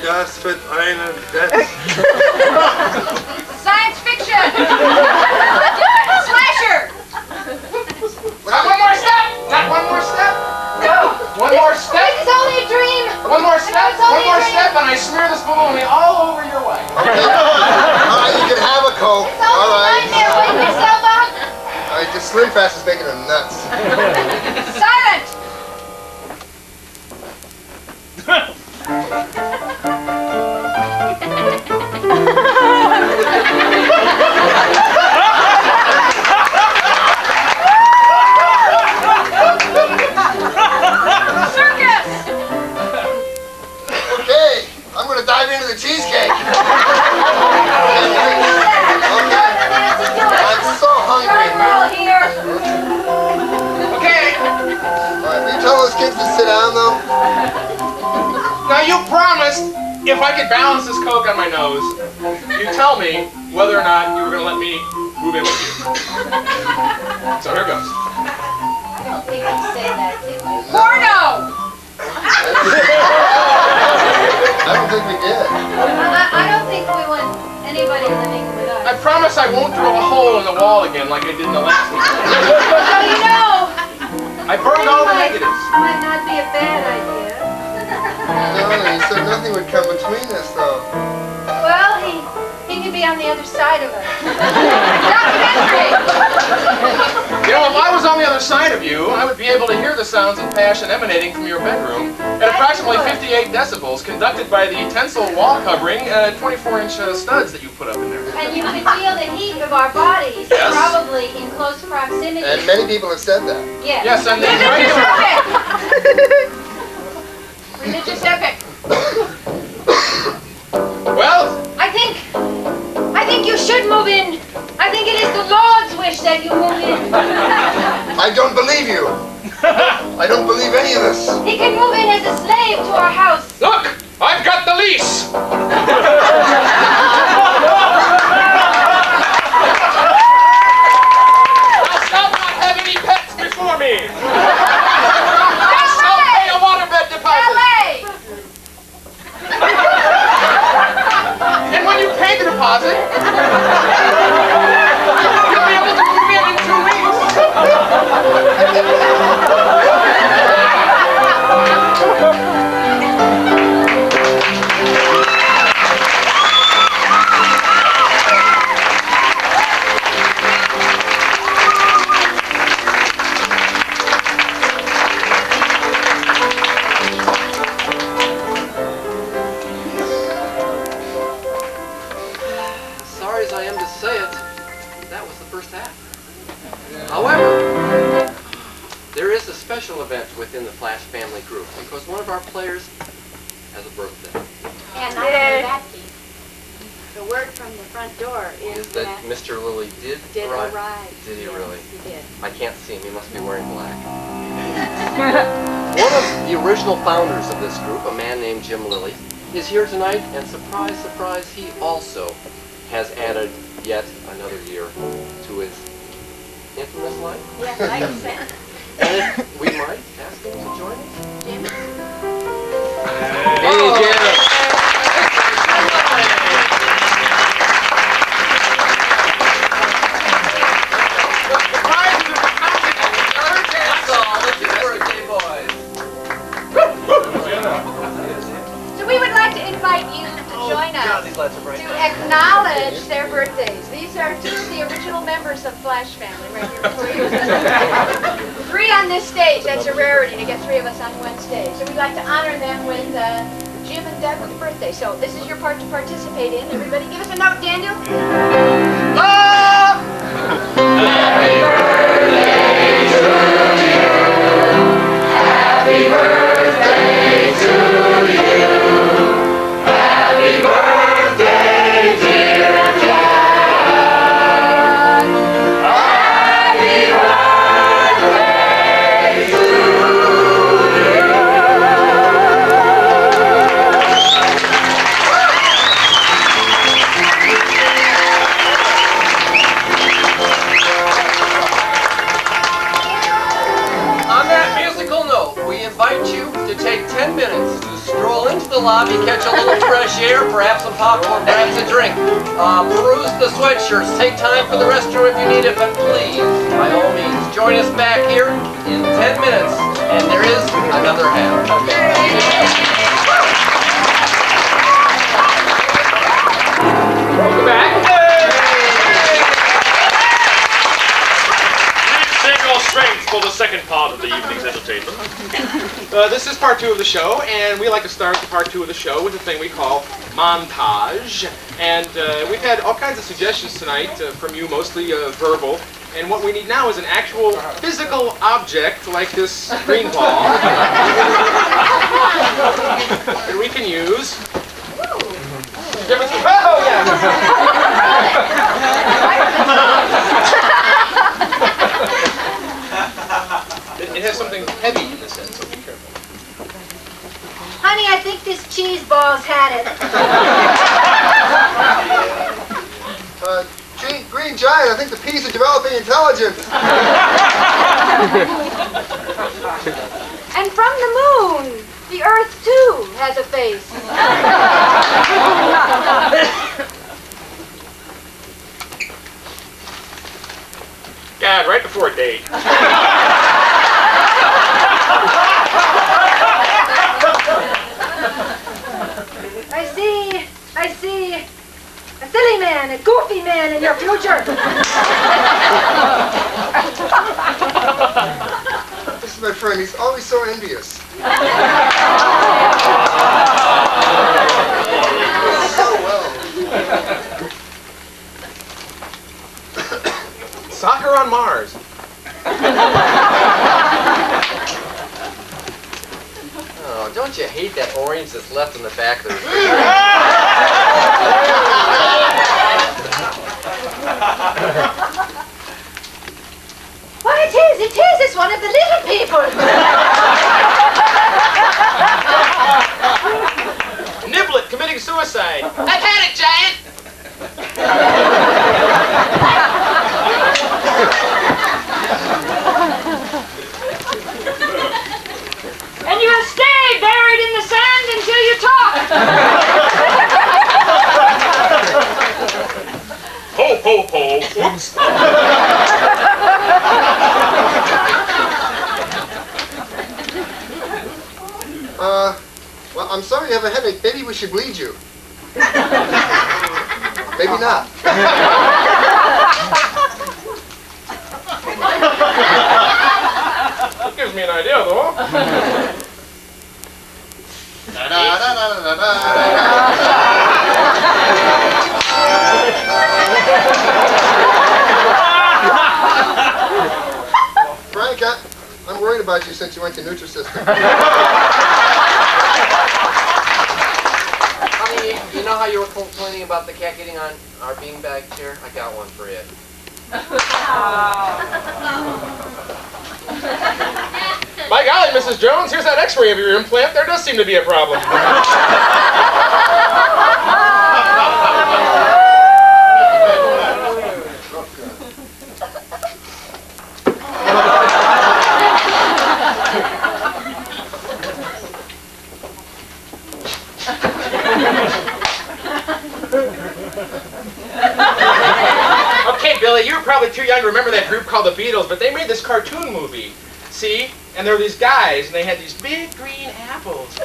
Das wird eine Welt. Science fiction! Slasher! Not one more step! Not one more step! No! One more step! This is only a dream! One more step! It's only One more a dream. step, and I smear this bologna all over your way. Alright, you can have a Coke. It's only a nightmare. Wake yourself up! Alright, the Slim Fast is making them nuts. Silent! Circus! Okay, I'm gonna dive into the cheesecake. Okay. I'm so hungry. We're all here. Okay, Alright, will you tell those kids to sit down though? now you promised if I could balance this Coke on my nose, you'd tell me whether or not you were going to let me move in with you. So here goes. I don't think you say that, do you? Porno! I don't think we did. I don't think we want anybody living with I us. promise I won't drill a hole in the wall again like I did in the last one. Well, you know, I burned all the negatives. might not be a bad idea. No, you said nothing would come between us though. Well, he could be on the other side of us. Documentary! You know, if I was on the other side of you, I would be able to hear the sounds of passion emanating from your bedroom at approximately 58 decibels, conducted by the tensile wall covering 24-inch studs that you put up in there. And you could feel the heat of our bodies, Yes. probably in close proximity. And many people have said that. Yes. Yes, and the Religious epic. well, I think you should move in. I think it is the Lord's wish that you move in. I don't believe you. I don't believe any of this. He can move in as a slave to our house. look, I've got the lease. Thou shalt not have any pets before me. Thou shalt pay a waterbed deposit. LA! And when you pay the deposit, you'll be able to move in 2 weeks. Sorry as I am to say it, that was the first half. However, there is a special event within the Flash family group because one of our players has a birthday. And not only that, Keith. The word from the front door Is that Mr. Lilly did arrive? Did he Yes, really? He did. I can't see him. He must be wearing black. One of the original founders of this group, a man named Jim Lilly, is here tonight, and surprise, surprise, he also has added yet another year to his infamous life. Yes, like I said. And if we might ask him to join us. Jim. Hey, Jim. So we would like to invite you to join us to acknowledge their birthdays. These are two of the original members of Flash Family right here before you. 3 on this stage. That's a rarity to get 3 of us on one stage. So we'd like to honor them with Jim and Doug with the birthday. So this is your part to participate in. Everybody give us a note, Daniel. Happy birthday to you. Happy birthday to you. Happy birthday, dear Jack. Happy birthday to you. the lobby, catch a little fresh air, perhaps some popcorn, perhaps a drink. Peruse the sweatshirts. Take time for the restroom if you need it, but please, by all means, join us back here in 10 minutes. And there is another half. Welcome back. Take all strength for the second part of the evening's entertainment. This is part 2 of the show, and we like to start part 2 of the show with a thing we call montage. And we've had all kinds of suggestions tonight from you, mostly verbal. And what we need now is an actual physical object like this green ball that we can use. Oh, yeah. It has something heavy in this end, so be careful. Honey, I think this cheese ball's had it. Green Giant, I think the peas are developing intelligence. And from the moon, the Earth too has a face. God, right before a date. I see a silly man, a goofy man in your future. This is my friend. He's always so envious. So well. Soccer on Mars. Oh, don't you hate that orange that's left in the back of the Why, it is, it's one of the little people. Niblet committing suicide. I've had it, Giant! And you will stay buried in the sand until you talk. Ho, ho, ho. Whoops. Well, I'm sorry you have a headache. Maybe we should bleed you. Maybe not. That gives me an idea, though. Frank, I'm worried about you since you went to Nutrisystem. Honey, you know how you were complaining about the cat getting on our beanbag chair? I got one for it. By golly, Mrs. Jones, here's that x-ray of your implant. There does seem to be a problem. Okay, Billy, you were probably too young to remember that group called the Beatles, but they made this cartoon movie. See? And there were these guys, and they had these big green apples.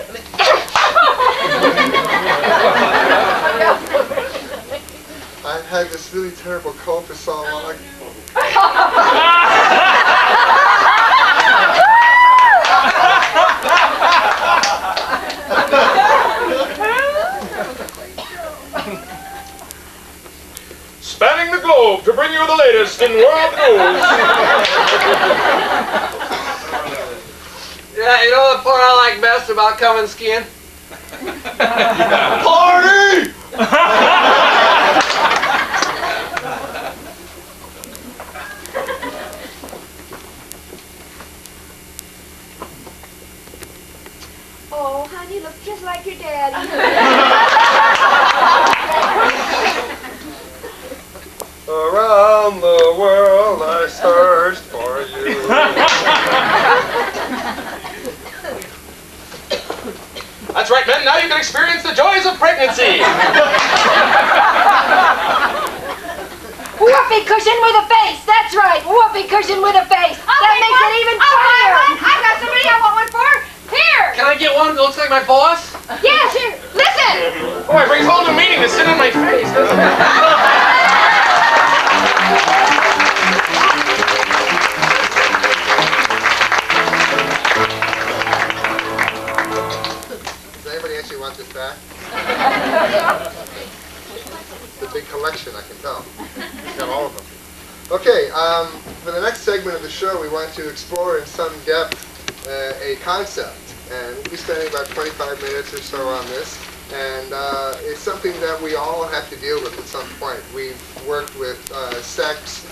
I've had this really terrible cold for so long. Spanning the globe to bring you the latest in world news. Yeah, you know the part I like best about coming skiing? Party! Oh, honey, you look just like your daddy. Around the world I searched for you. That's right, men. Now you can can experience the joys of pregnancy. Whoopee cushion with a face. That's right. Whoopee cushion with a face. That makes it even funnier. I've got somebody I want one for. Here. Can I get one that looks like my boss? Yes, here. Listen. Boy, it brings whole new meaning to sit on my face, doesn't it? Does anybody actually want this back? It's a big collection, I can tell. We've got all of them. Okay, for the next segment of the show, we want to explore in some depth a concept. And we'll be spending about 25 minutes or so on this. And it's something that we all have to deal with at some point. We've worked with sex,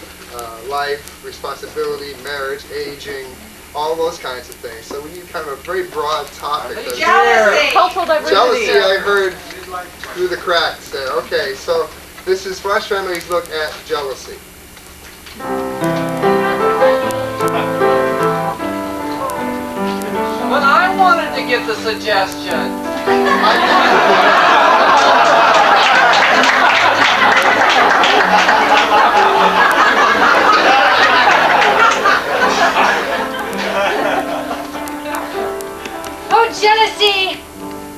life, responsibility, marriage, aging, all those kinds of things. So we need kind of a very broad topic. Jealousy. Cultural diversity. Jealousy, I heard through the cracks there. Okay, so this is Flash Family's look at jealousy. But I wanted to get the suggestion. Oh, jealousy!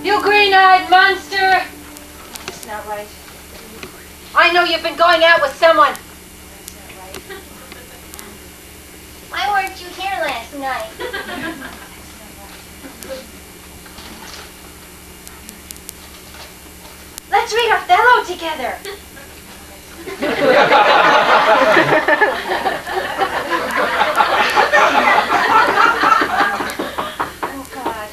You green-eyed monster! That's not right. I know you've been going out with someone. Why weren't you here last night? Let's read Othello together. Oh, God.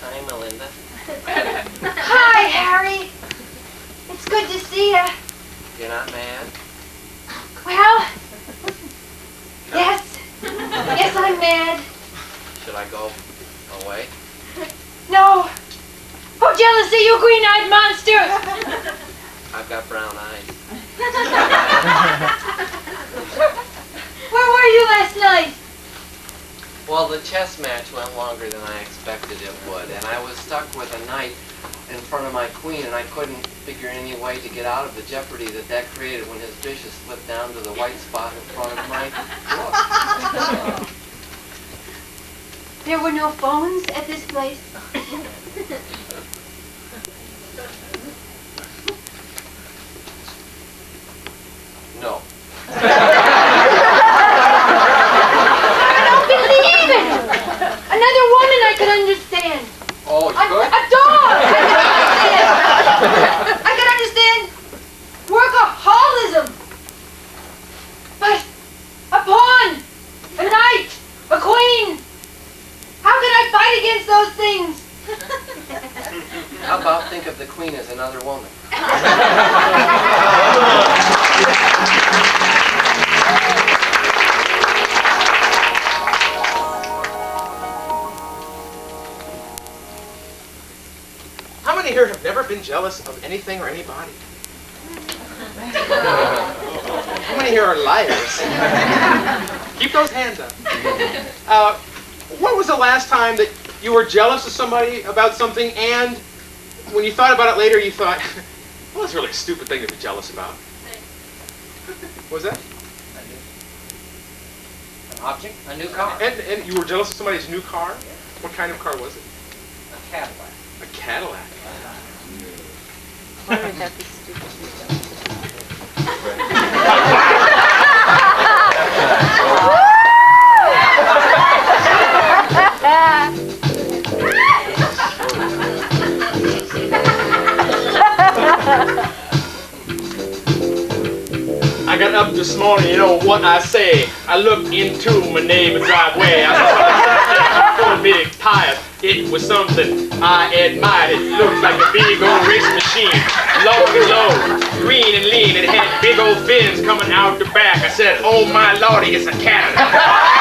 Hi, Melinda. Hi, Harry. It's good to see you. You're not mad? Well, yes. Yes, I'm mad. Should I go away? No. Oh, jealousy, you green-eyed monster. I've got brown eyes. Where were you last night? Well, the chess match went longer than I expected it would, and I was stuck with a knight in front of my queen, and I couldn't figure any way to get out of the jeopardy that created when his bishop slipped down to the white spot in front of my rook. There were no phones at this place. No. I don't believe it! Another woman I could understand. Oh, you A could? dog! I could understand workaholism. But a pawn, a knight, a queen. How could I fight against those things? How about think of the queen as another woman? How many here have never been jealous of anything or anybody? How many here are liars? Keep those hands up. When was the last time that you were jealous of somebody about something, and when you thought about it later, you thought, well, that's really a stupid thing to be jealous about? What was that? An object? A new car? And you were jealous of somebody's new car? What kind of car was it? A Cadillac. A Cadillac. Why would that be stupid? I got up this morning, you know what I say. I looked into my neighbor's driveway. I saw a big tire. It was something I admired. It looked like a big old racing machine. Long and low, green and lean. It had big old fins coming out the back. I said, oh my lordy, it's a Cadillac.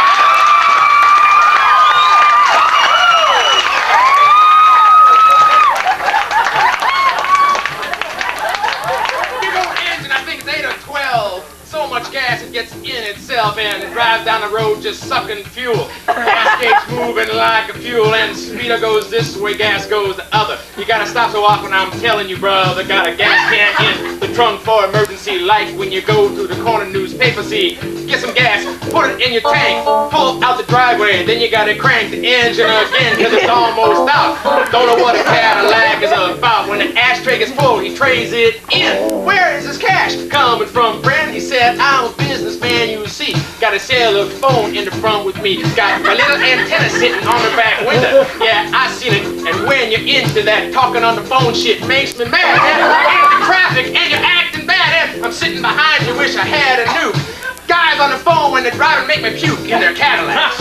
Gas it gets in itself and drives down down the road just sucking fuel. Gas gauge moving like a fuel, and speeder goes this way, gas goes the other. You gotta stop so often, I'm telling you, brother. Got a gas can in the trunk for emergency, like when you go to the corner newspaper. See, get some gas, put it in your tank, pull out the driveway, then you gotta crank the engine again, cause it's almost out. Don't know what a Cadillac is about. When the ashtray gets full, he trades it in. Where is his cash coming from, friend? He said, I'm a businessman, you see. Got a cellular phone in the front with me. Got a little antenna sitting on the back window. Yeah, I seen it. And when you're into that talking on the phone shit, makes me mad. And in the traffic, and you're acting bad. And I'm sitting behind you, wish I had a new. Guys on the phone when they're driving make me puke in their Cadillacs.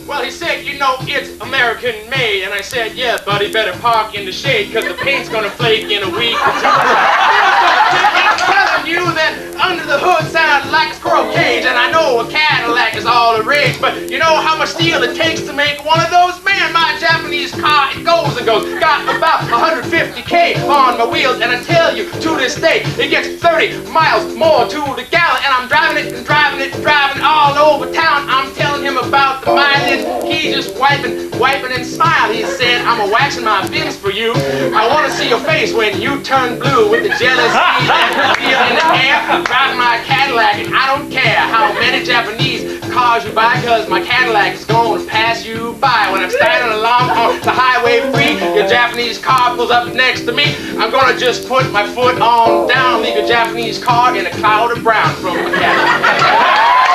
Well, he said, you know, it's American made. And I said, yeah, buddy, better park in the shade, cause the paint's gonna flake in a week or two. I'm telling you that under the hood sounds like a squirrel cage. And I know a Cadillac is all the rage, but you know how much steel it takes to make one of those? Man, my Japanese car, it goes and goes. Got about 150K on my wheels, and I tell you, to this day, it gets 30 miles more to the gallon. And I'm driving it and driving it and driving all over town. I'm telling him about the mileage. He's just wiping and smiling. He said, I'm a-waxing my fins for you. I want to see your face when you turn blue with the jealousy and feel in the air. I'm driving my Cadillac, and I don't care how many Japanese cars you buy, cause my Cadillac is going to pass you by. When I'm standing along on the highway free, your Japanese car pulls up next to me. I'm going to just put my foot on down, leave your Japanese car in a cloud of brown from my Cadillac.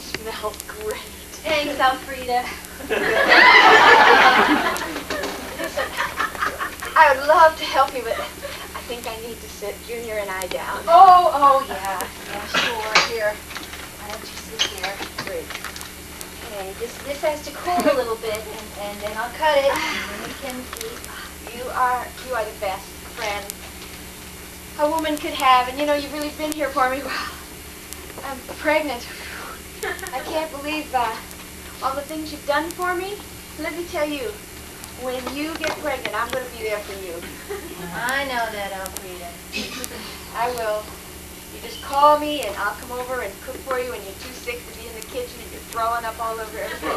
Smells great. Thanks, Elfrida. Listen, I would love to help you, but I think I need to sit Junior and I down. Oh, yeah. Yeah, sure. Here. Why don't you sit here? Great. Okay, this has to cool a little bit, and then I'll cut it, and then we can eat. You are the best friend a woman could have, and you know, you've really been here for me. Well, I'm pregnant. I can't believe all the things you've done for me. Let me tell you, when you get pregnant, I'm going to be there for you. I know that, Elfrida. I will. You just call me, and I'll come over and cook for you when you're too sick to be in the kitchen and you're throwing up all over everything.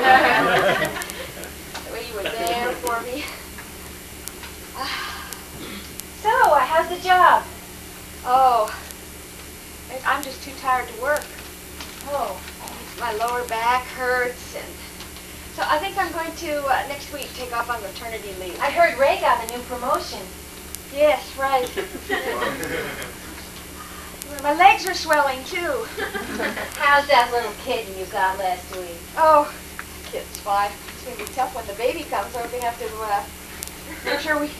The way you were there for me. So, how's the job? Oh, I'm just too tired to work. Oh. My lower back hurts, and so I think I'm going to, next week, take off on maternity leave. I heard Ray got a new promotion. Yes, right. My legs are swelling, too. How's that little kitten you got last week? Oh, kid's fine. It's going to be tough when the baby comes, so we have to make sure we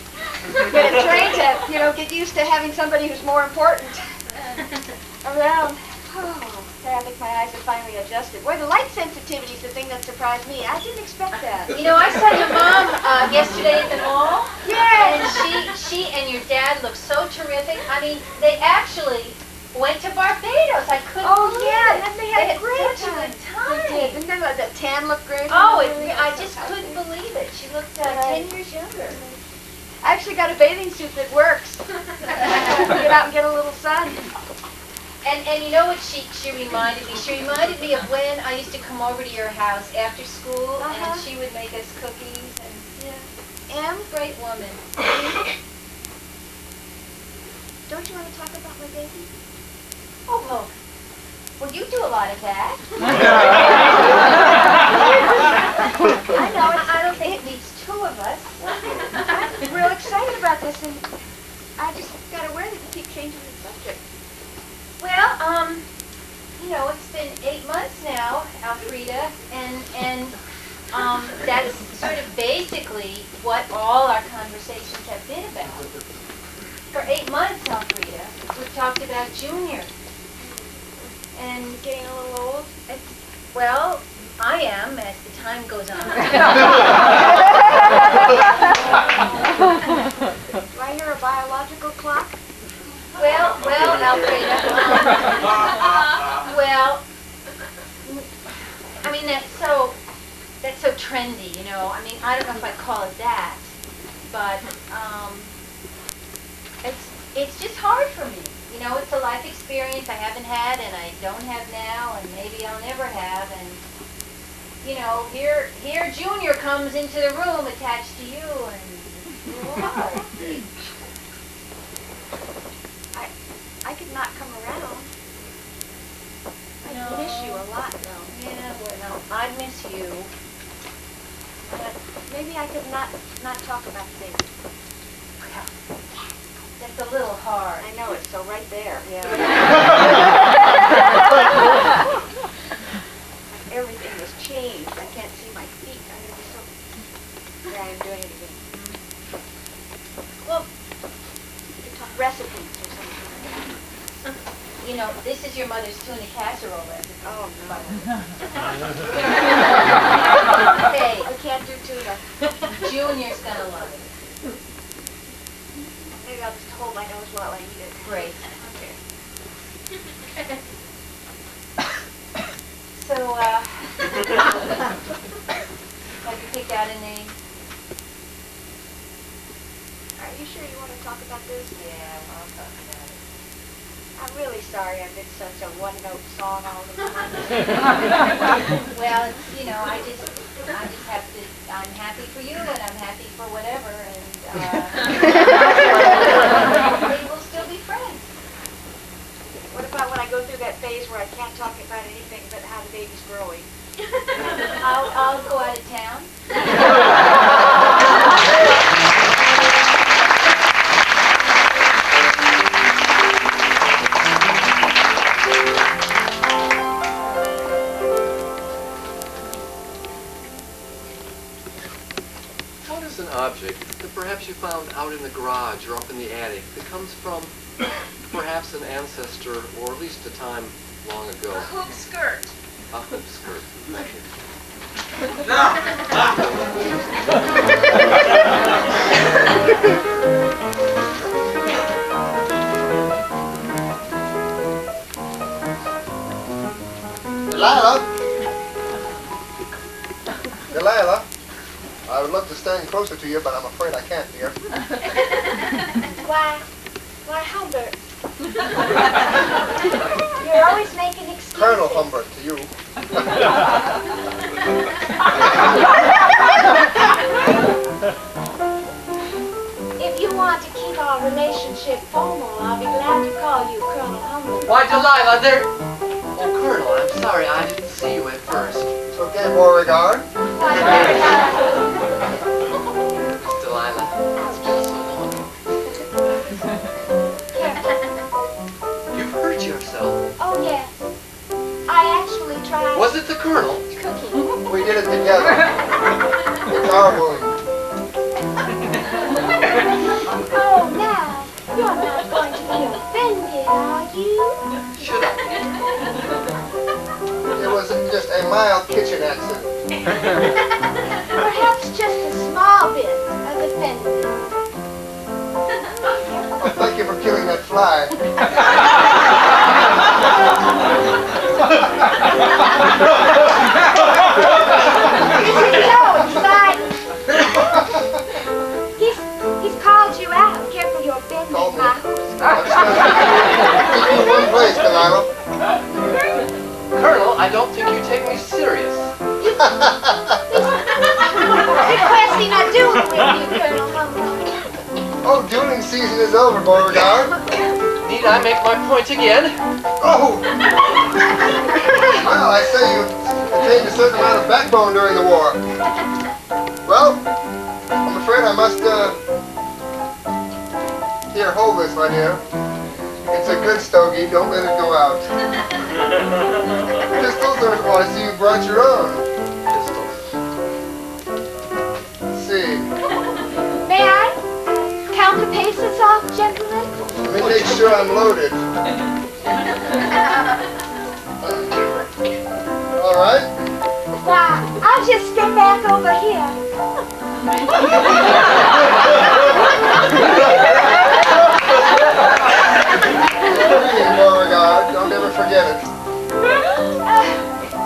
get it trained to, you know, get used to having somebody who's more important around. Oh. I think my eyes have finally adjusted. Boy, the light sensitivity is the thing that surprised me. I didn't expect that. You know, I saw your mom yesterday at the mall. Yeah. And she and your dad look so terrific. I mean, they actually went to Barbados. I couldn't believe yeah, it. and they had a great such time. a good time. They did. Didn't the tan look great? Oh, I just couldn't believe it. She looked 10 years younger. I actually got a bathing suit that works. Get out and get a little sun. And you know what she reminded me? She reminded me of when I used to come over to your house after school, and she would make us cookies. And Em? Great woman. Don't you want to talk about my baby? Oh, well, you do a lot of that. I know. I don't think it needs two of us. I'm real excited about this, and I just got aware that you keep changing the subject. Well, you know, it's been 8 months now, Elfrida, and that's sort of basically what all our conversations have been about. For 8 months, Alfreda, we've talked about Junior. And Getting a little old? well, I am as the time goes on. Do I hear a biological clock? Well, Alfreda, well, I mean, that's so trendy, you know. I mean, I don't know if I'd call it that, but it's just hard for me. You know, it's a life experience I haven't had and I don't have now and maybe I'll never have. And, you know, here Junior comes into the room attached to you and it's a little hard. I could not come around. I miss you a lot, though. Yeah, well, I miss you. But maybe I could not talk about things. Well, that's a little hard. I know it's so right there. Yeah. Everything has changed. I can't see my feet. I'm going to be so... There I am doing it again. Well, you talk recipes or something like that. You know, this is your mother's tuna casserole recipe. Oh, no. Hey, I can't do tuna. Junior's gonna love it. Maybe I'll just hold my nose while I eat it. Great. Okay. So, have you picked out a name? Are you sure you want to talk about this? Yeah, well, I'll talk about it. I'm really sorry I've been such a one-note song all the time. Well, it's, you know, I just have to, I'm happy for you and I'm happy for whatever and, we will still be friends. What about when I go through that phase where I can't talk about anything but how the baby's growing? I'll go out of town. What is an object that perhaps you found out in the garage or up in the attic that comes from perhaps an ancestor or at least a time long ago? A hoop skirt. A hoop skirt. Thank you. Delilah, I would love to stand closer to you, but I'm afraid I can't, dear. Why, Humbert. You're always making excuses. Colonel Humbert to you. If you want to keep our relationship formal, I'll be glad to call you Colonel Humbert. Why, Delilah, there... Oh, Colonel, I'm sorry, I didn't see you at first. It's okay, Beauregard. Delilah, it's been so long. You've hurt yourself. Oh, yes. I actually tried Was it the Colonel? cooking. We did it together. It's our wound. Oh, now, you're not going to be offended, are you? Should I? It was just a mild kitchen accident. Perhaps just a small bit of offended. Oh, thank you for killing that fly. No, it's like he's called you out. Careful, you're bending Called me. my hoops. I'm just going to keep you in one place, Delilah. Colonel, I don't think you take me serious. Requesting a duel with you, Colonel Humbert. Oh, dueling season is over, Beauregard. Need I make my point again? Oh! Well, I say you attained a certain amount of backbone during the war. Well, I'm afraid I must, Here, hold this, my dear. It's a good stogie, don't let it go out. Pistols, or oh, I see you brought your own. Pistols. Let's see. May I count the paces off, gentlemen? make sure I'm loaded. All right. Now, I'll just step back over here. Beauregard, I'll never forget it.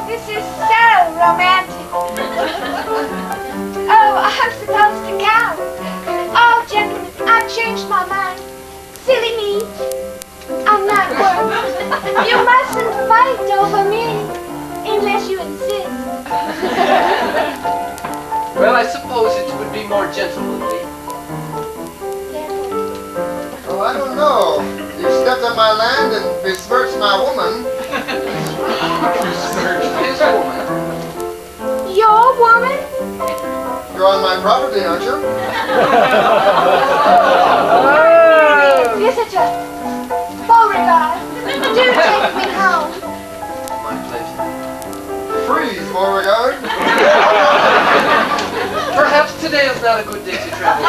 This is so romantic. Oh, I'm supposed to go. Oh, gentlemen, I've changed my mind. Silly me. I'm not worth. You mustn't fight over me unless you insist. Well, I suppose it would be more gentlemanly. Oh, I don't know. You stepped on my land and besmirched my woman. Besmirched his woman? Your woman? You're on my property, aren't you? Visitor, Beauregard, do take me home. My pleasure. Freeze, Beauregard. Perhaps today is not a good day to travel.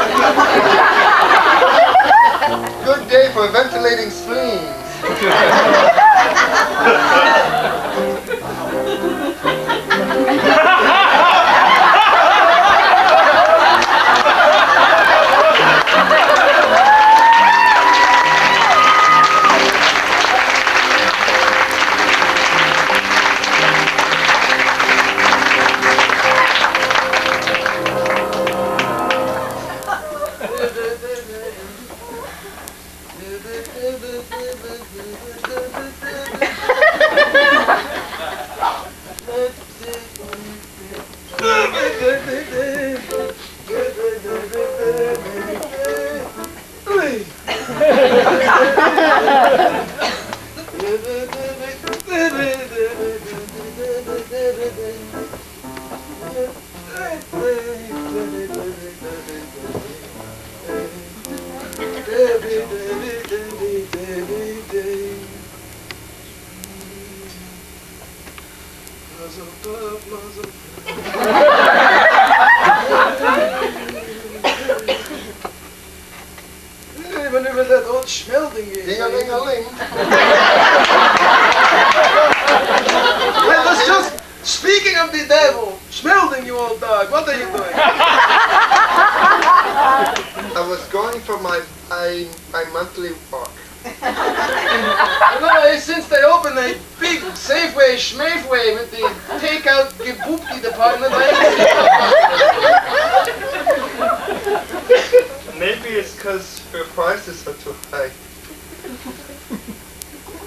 Good day for ventilating spleens. Wanneer dat oud schmelding is. Ding-a-ling-a-ling. Well, that's just speaking of the devil. Schmelding, you old dog. What are you doing? I was going for my monthly walk. No, since they opened a big Safeway, Schmafeway with the takeout Gebuki department, Maybe it's because your prices are too high.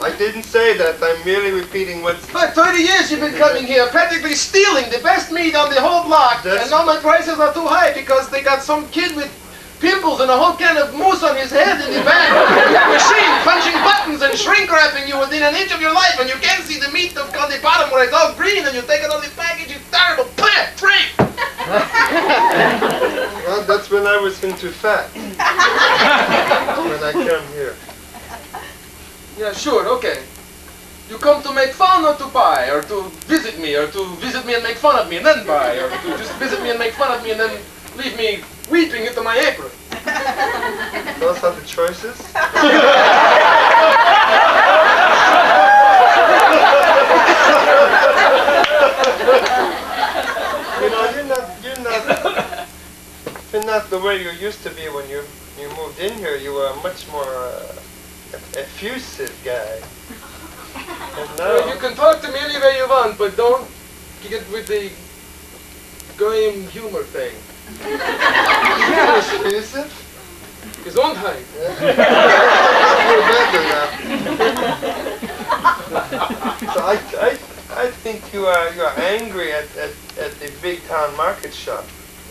I didn't say that. I'm merely repeating what's... For 30 years you've been coming here, practically stealing the best meat on the whole block, and now my prices are too high because they got some kid with pimples and a whole can of mousse on his head in the back. Machine punching buttons and shrink wrapping you within an inch of your life, and you can't see the meat on the bottom where it's all green, and you take it on the package. It's terrible. Free. Well, that's when I was into fat. When I come here. Yeah, sure, okay. You come to make fun or to buy, or to visit me and make fun of me and then buy, or to just visit me and make fun of me and then leave me weeping into my apron. Those are the choices. You know, you're not the way you used to be when you moved in here. You were a much more effusive guy. And now You can talk to me any way you want, but don't get with the Goyim humor thing. effusive? Gesundheit. You're better now. So I think you are angry at the big town market shop.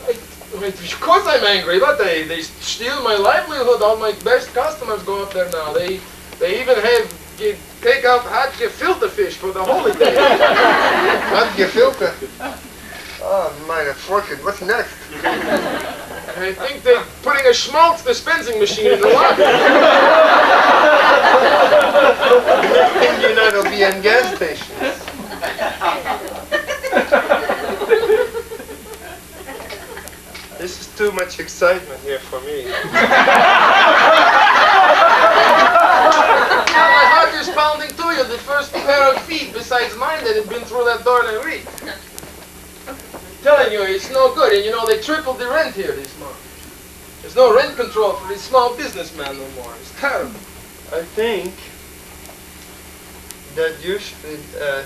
Of course I'm angry, but they steal my livelihood. All my best customers go up there now. They even take out hot gefilte fish for the holiday. Hot gefilte? Oh, meine Fortune. What's next? I think they're putting a schmaltz dispensing machine in the locker. The next thing you know, it'll be in gas stations. This is too much excitement here for me. pair of feet besides mine that had been through that door and reach. Telling you, it's no good. And you know, they tripled the rent here this month. There's no rent control for these small businessmen no more. It's terrible. I think that you should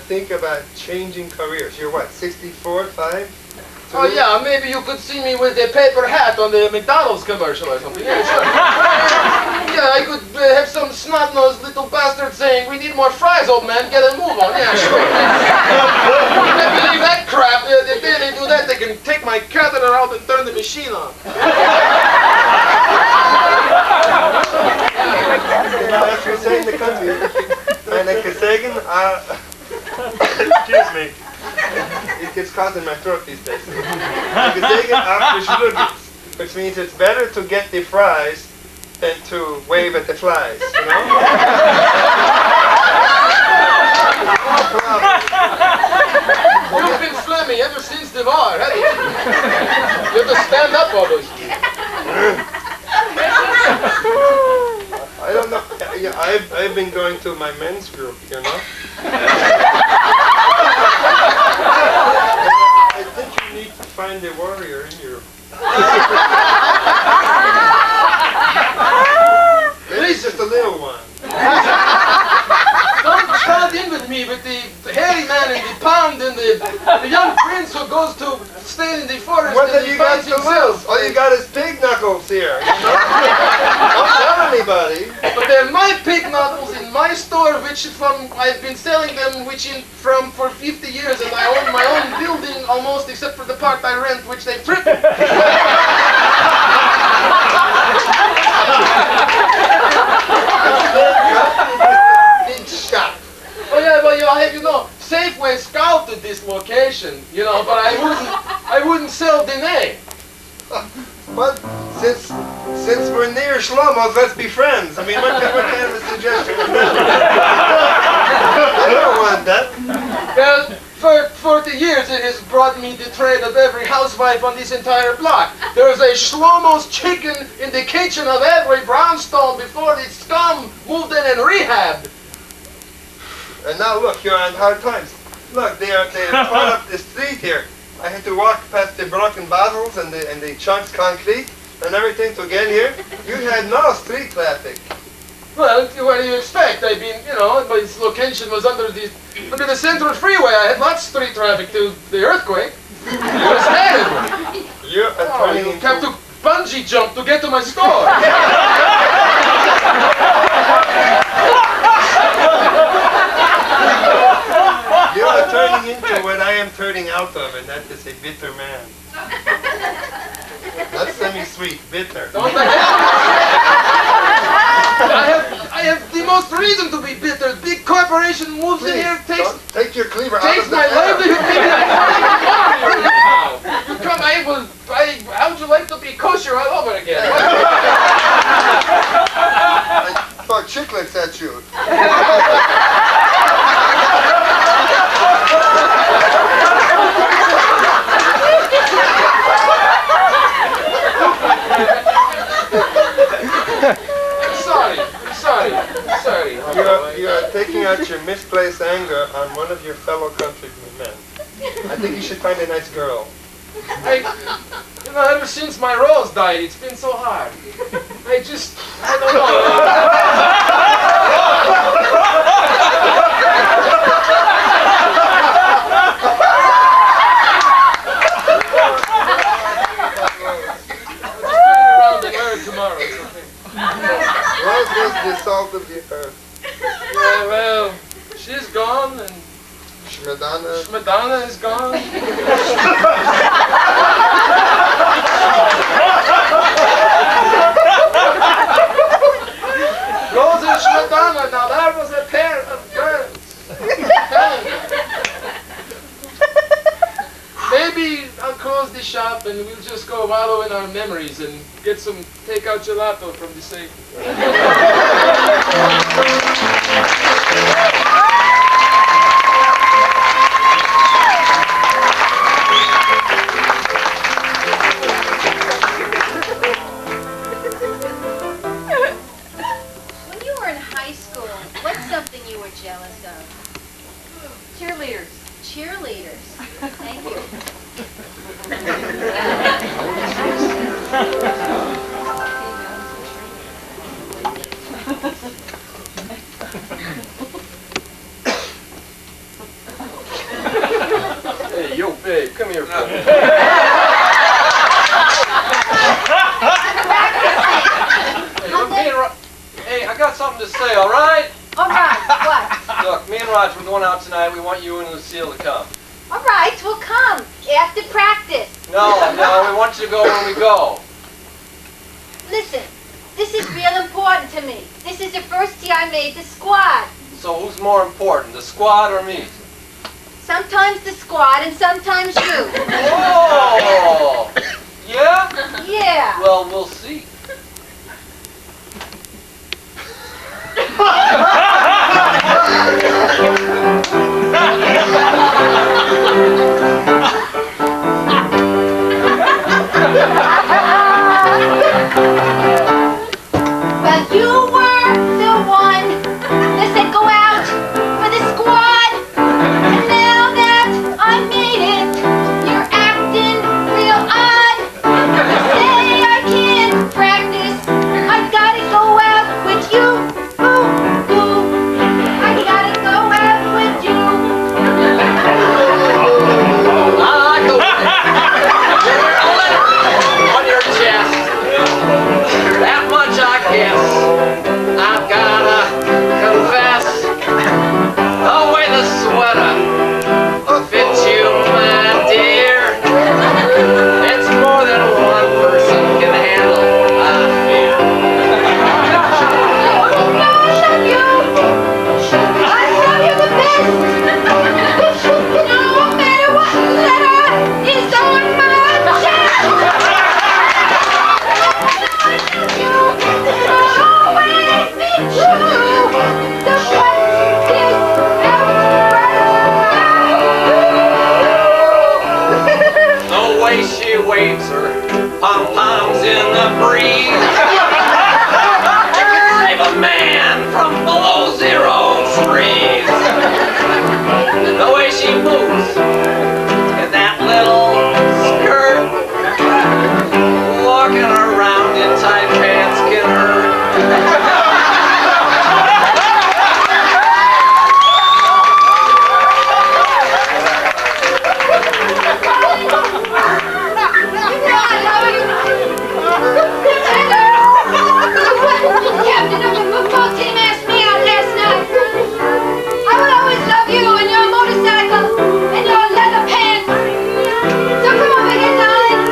think about changing careers. You're what, 64, 5? Oh yeah, maybe you could see me with a paper hat on the McDonald's commercial or something. Yeah, sure. Yeah, I could have some snot-nosed little bastard saying, "We need more fries, old man, get a move on." Yeah, sure. I believe that crap. The day they do that, they can take my catheter out and turn the machine on. As we say in the country, meine Kollegen, excuse me. It gets caught in my throat these days. Which means it's better to get the fries than to wave at the flies, you know? No problem. You've been Fleming ever since the war, haven't you? You have to stand up all those years. I don't know. Yeah, I've been going to my men's group, you know? I think you need to find a warrior in you. Maybe just a little one. Don't crowd in with me with the hairy man in the pond and the young prince who goes to stay in the forest. What have you got to lose? All you got is pig knuckles here, you know? Don't tell anybody. But they're my pig knuckles in my store, which I've been selling them for 50 years, and I own my own building almost, except for the part I rent, which they tripled. Big shot. Oh yeah, well, I'll have you know, Safeway scouted this location, you know, but I wouldn't sell the name. Well, since we're near Shlomo's, let's be friends. I mean, what kind of a suggestion is that? I don't want that. Well, for 40 years it has brought me the trade of every housewife on this entire block. There was a Shlomo's chicken in the kitchen of every brownstone before the scum moved in and rehabbed. And now look, you're on hard times. Look, they torn up the street here. I had to walk past the broken bottles and the chunks concrete and everything to get here. You had no street traffic. Well, what do you expect? I mean, you know, my location was under the Central Freeway. I had lots of street traffic to the earthquake. It was terrible. You have to bungee jump to get to my store. You are turning into what I am turning out of, and that is a bitter man. Not semi-sweet, bitter. I have the most reason to be bitter. Big corporation moves in here, take your cleaver out takes of the my air. livelihood. You come, how would you like to be kosher all over again? I thought chiclets at you. Sorry. You are taking out your misplaced anger on one of your fellow countrymen. I think you should find a nice girl. Ever since my Rose died, it's been so hard. I don't know. Tomorrow. Rose was the salt of the earth. Yeah, well, she's gone, and Schmadana is gone. Rose and Schmadana, now that was a pair of girls. Maybe I'll close the shop and we'll just go wallow in our memories and get some takeout gelato from the safe. When you were in high school, what's something you were jealous of? Cheerleaders. Cheerleaders. Thank you. Hey, yo, babe, come here. Hey, I got something to say, all right? All right, what? Look, me and Roger, we're going out tonight. We want you and Lucille to come. All right, we'll come after practice. No, we want you to go when we go. Listen, this is real important to me. This is the first year I made the squad. So who's more important, the squad or me? Sometimes the squad and sometimes you. Oh! Yeah? Yeah. Well, we'll see. Well, you were the one that said go out for the squad. And now that I made it, you're acting real odd. You say I can't practice. I gotta go out with you. Ooh, ooh. I gotta go out with you. I like the way you're wearing a letter on your chest. That much I guess. I've gotta confess. The way the sweater fits you, my dear. It's more than one person can handle, I fear. Oh, I love you. I love you the best. No matter what letter is on my chest. Always be true. The practice The way she waves her pom-poms in the breeze. Save a man from below 0 degrees. The way she moves in that little skirt. Walking around in tight pants can hurt. Captain of the football team asked me out last night. I will always love you and your motorcycle and your leather pants. So come over here, darling,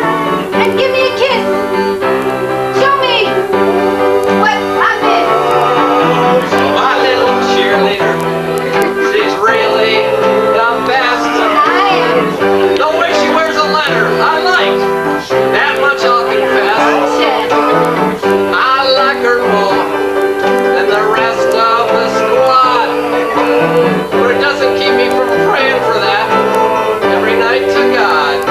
and give me a kiss. Show me what I miss. My little cheerleader, she's really the best. The way she wears a letter, I like. That much I'll confess. I like her more than the rest of the squad. But it doesn't keep me from praying for that every night to God.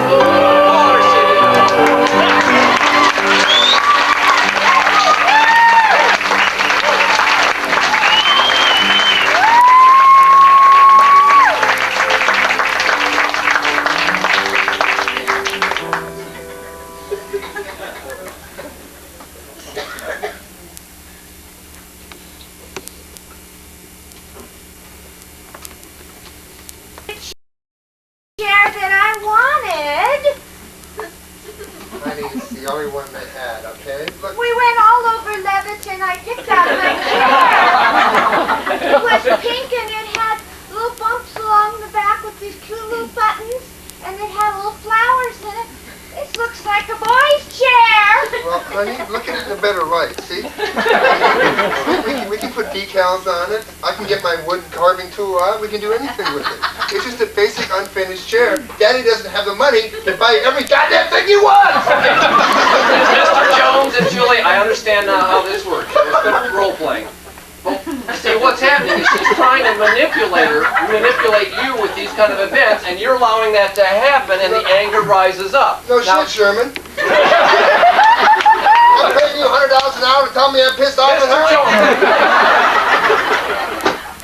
Of course you do. Chair that I wanted. Honey, it's the only one they had, okay? Look, We went all over Levitt and I picked out my chair. It was pink and it had little bumps along the back with these cute little buttons and it had little flowers in it. This looks like a boy's chair. well, honey, look at it in a better light, see? we can put decals on it. I can get my wood carving tool out. We can do anything with it. It's just a basic unfinished chair. Daddy doesn't have the money to buy every goddamn thing he wants! Mr. Jones and Julie, I understand now how this works. It's good role playing. Well, see, what's happening is she's trying to manipulate you with these kind of events, and you're allowing that to happen, and the anger rises up. No Now- shit, Sherman. I'm paying you $100 an hour to tell me I'm pissed off at her?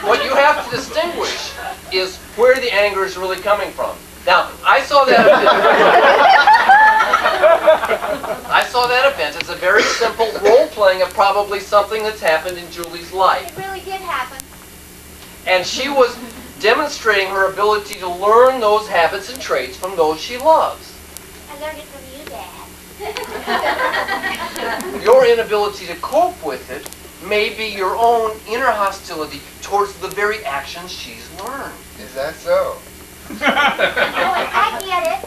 What you have to distinguish is where the anger is really coming from. Now, I saw that event as a very simple role-playing of probably something that's happened in Julie's life. It really did happen. And she was demonstrating her ability to learn those habits and traits from those she loves. I learned it from you, Dad. Your inability to cope with it may be your own inner hostility towards the very actions she's learned. Is that so? Oh, I get it.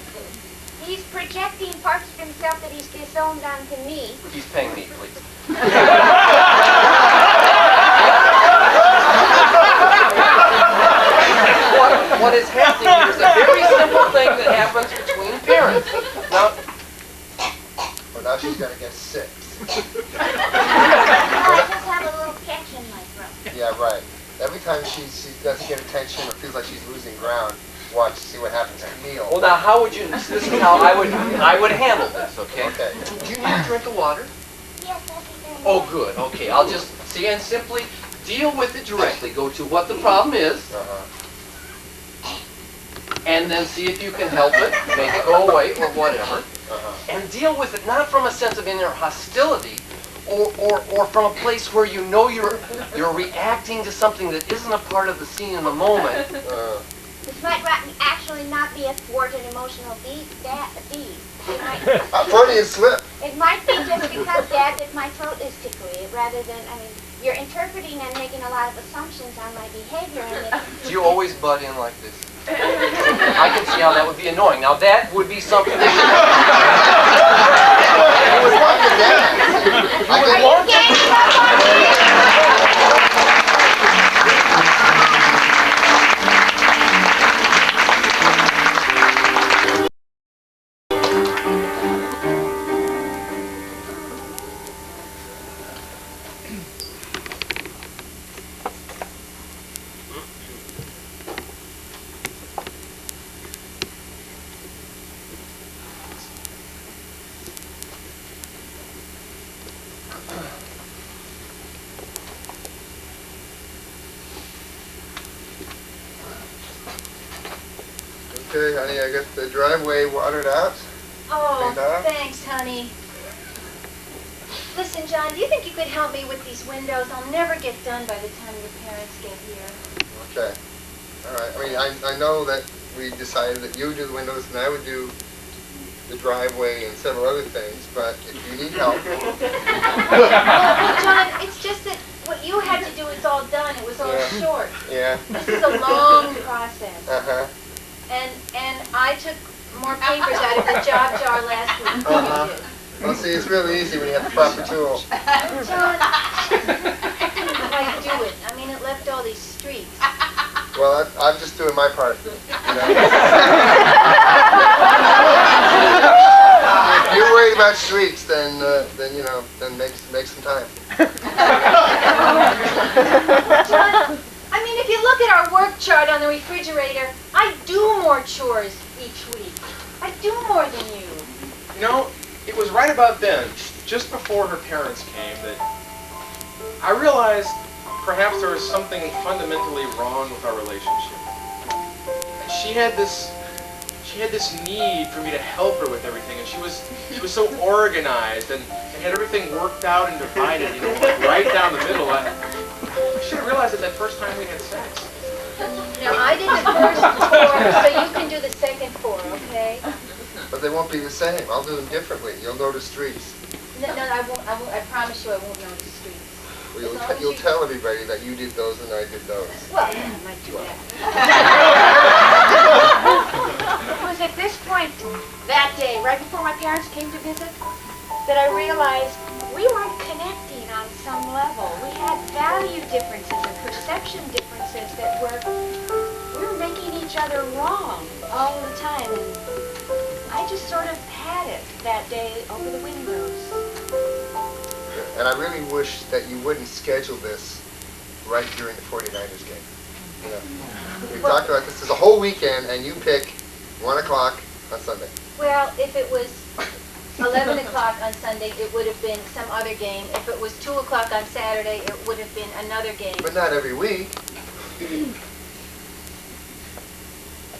He's projecting parts of himself that he's disowned onto me. He's paying me, please. What is happening here is a very simple thing that happens between parents. Now, Well, now she's going to get 6. I just have a little catch in my throat. Yeah, right. Every time she doesn't get attention or feels like she's losing ground, watch, see what happens to Neil. well, now how would you? This is how I would handle this. Okay. Okay. Do you need a drink of water? Yes, that'd be very Oh, nice. good. Okay, I'll just see and simply deal with it directly. Go to what the problem is, and then see if you can help it, make it go away or whatever, and deal with it not from a sense of inner hostility, or from a place where you know you're reacting to something that isn't a part of the scene in the moment. This might actually not be a thwarted emotional deed. Freudian slip. It might be just because, Dad, that my throat is tickly, rather than, you're interpreting and making a lot of assumptions on my behavior. And Do you always butt in like this? I can see how that would be annoying. Now that would be something that Okay, honey, I got the driveway watered out. Oh, Cleaned up. thanks, honey. Listen, John, do you think you could help me with these windows? I'll never get done by the time your parents get here. Okay. All right. I mean, I know that we decided that you would do the windows and I would do the driveway and several other things, but if you need help. Well, John, it's just that what you had to do is all done. It was all short. Yeah. This is a long process. Uh-huh. And I took more papers out of the job jar last week than you did. Well, see, it's really easy when you have the proper tool. John, I couldn't quite do it. I mean, it left all these streaks. Well, I'm just doing my part. You know? If you're worried about streaks, then you know, then make some time. John, I mean, if you look at our work chart on the refrigerator, I do more chores each week. I do more than you. You know, it was right about then, just before her parents came, that I realized perhaps there was something fundamentally wrong with our relationship. She had this need for me to help her with everything, and she was so organized and had everything worked out and divided, you know, like right down the middle. I should have realized it that first time we had sex. Now, I did the first 4, so you can do the second 4, okay? But they won't be the same. I'll do them differently. You'll notice streaks. No, I won't. I promise you I won't notice streaks. Well, you'll tell everybody that you did those and I did those. Well, yeah, I might do that. It was at this point, that day, right before my parents came to visit, that I realized we weren't connecting on some level. We had value differences and perception differences that we were making each other wrong all the time. And I just sort of had it that day over the windows. And I really wish that you wouldn't schedule this right during the 49ers game. You know, we talked about this as a whole weekend, and you pick 1 o'clock on Sunday. Well, if it was 11 o'clock on Sunday, it would have been some other game. If it was 2 o'clock on Saturday, it would have been another game. But not every week.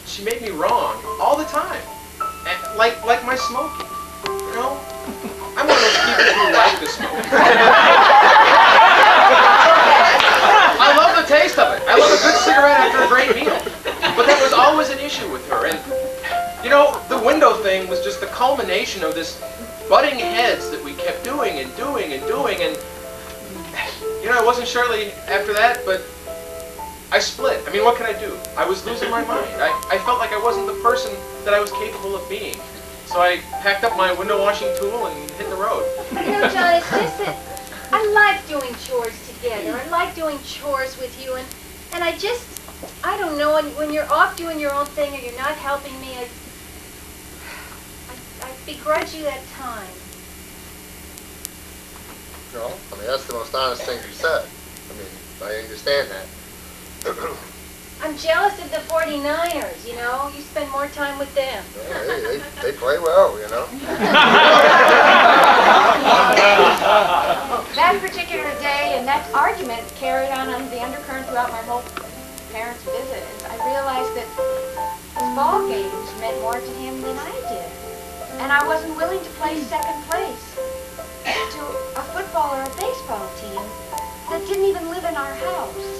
She made me wrong all the time. And like my smoking. You know? I'm one of those people who like to smoke. I love the taste of it. I love a good cigarette after a great meal. But that was always an issue with her. And, you know, the window thing was just the culmination of this butting heads that we kept doing and doing and doing. And, you know, it wasn't shortly after that, but I split. I mean, what can I do? I was losing my mind. I felt like I wasn't the person that I was capable of being. So I packed up my window washing tool and hit the road. You know, John, it's just that I like doing chores together. I like doing chores with you, and I don't know, when you're off doing your own thing or you're not helping me, I begrudge you that time. No, I mean, that's the most honest thing you said. I mean, I understand that. I'm jealous of the 49ers, you know? You spend more time with them. Yeah, they play well, you know? That particular day and that argument carried on the undercurrent throughout my whole parents' visit. And I realized that his ball games meant more to him than I did. And I wasn't willing to play second place to a football or a baseball team that didn't even live in our house.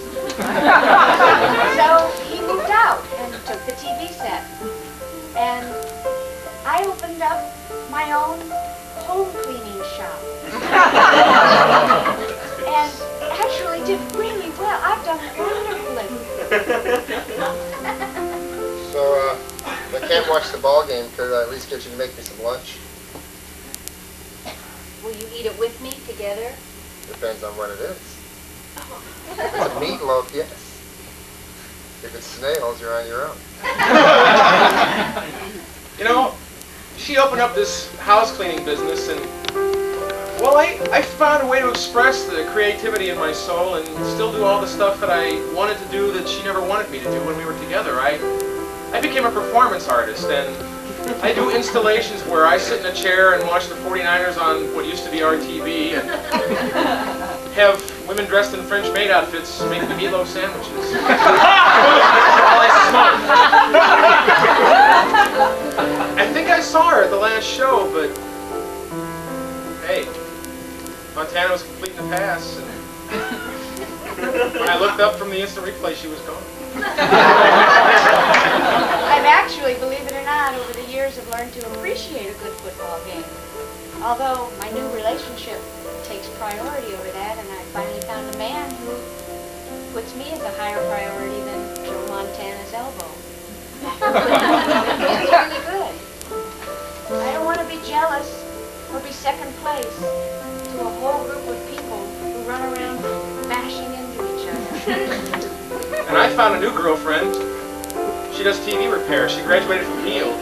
So he moved out and took the TV set. And I opened up my own home cleaning shop. And actually did really well. I've done wonderfully. So, if I can't watch the ball game, could I at least get you to make me some lunch? Will you eat it with me together? Depends on what it is. If it's a meatloaf, yes. If it's snails, you're on your own. You know, she opened up this house cleaning business, and, well, I found a way to express the creativity in my soul and still do all the stuff that I wanted to do that she never wanted me to do when we were together. I became a performance artist, and I do installations where I sit in a chair and watch the 49ers on what used to be RTV, and have women dressed in French maid outfits making the meatloaf sandwiches. While I smoke. I think I saw her at the last show, but hey, Montana was completing the pass, and when I looked up from the instant replay, she was gone. I've actually, believe it or not, over the years have learned to appreciate a good football game. Although my new relationship takes priority over that, and I finally found a man who puts me as a higher priority than Joe Montana's elbow. It's really good. I don't want to be jealous or be second place to a whole group of people who run around bashing into each other. And I found a new girlfriend. She does TV repair. She graduated from Yale.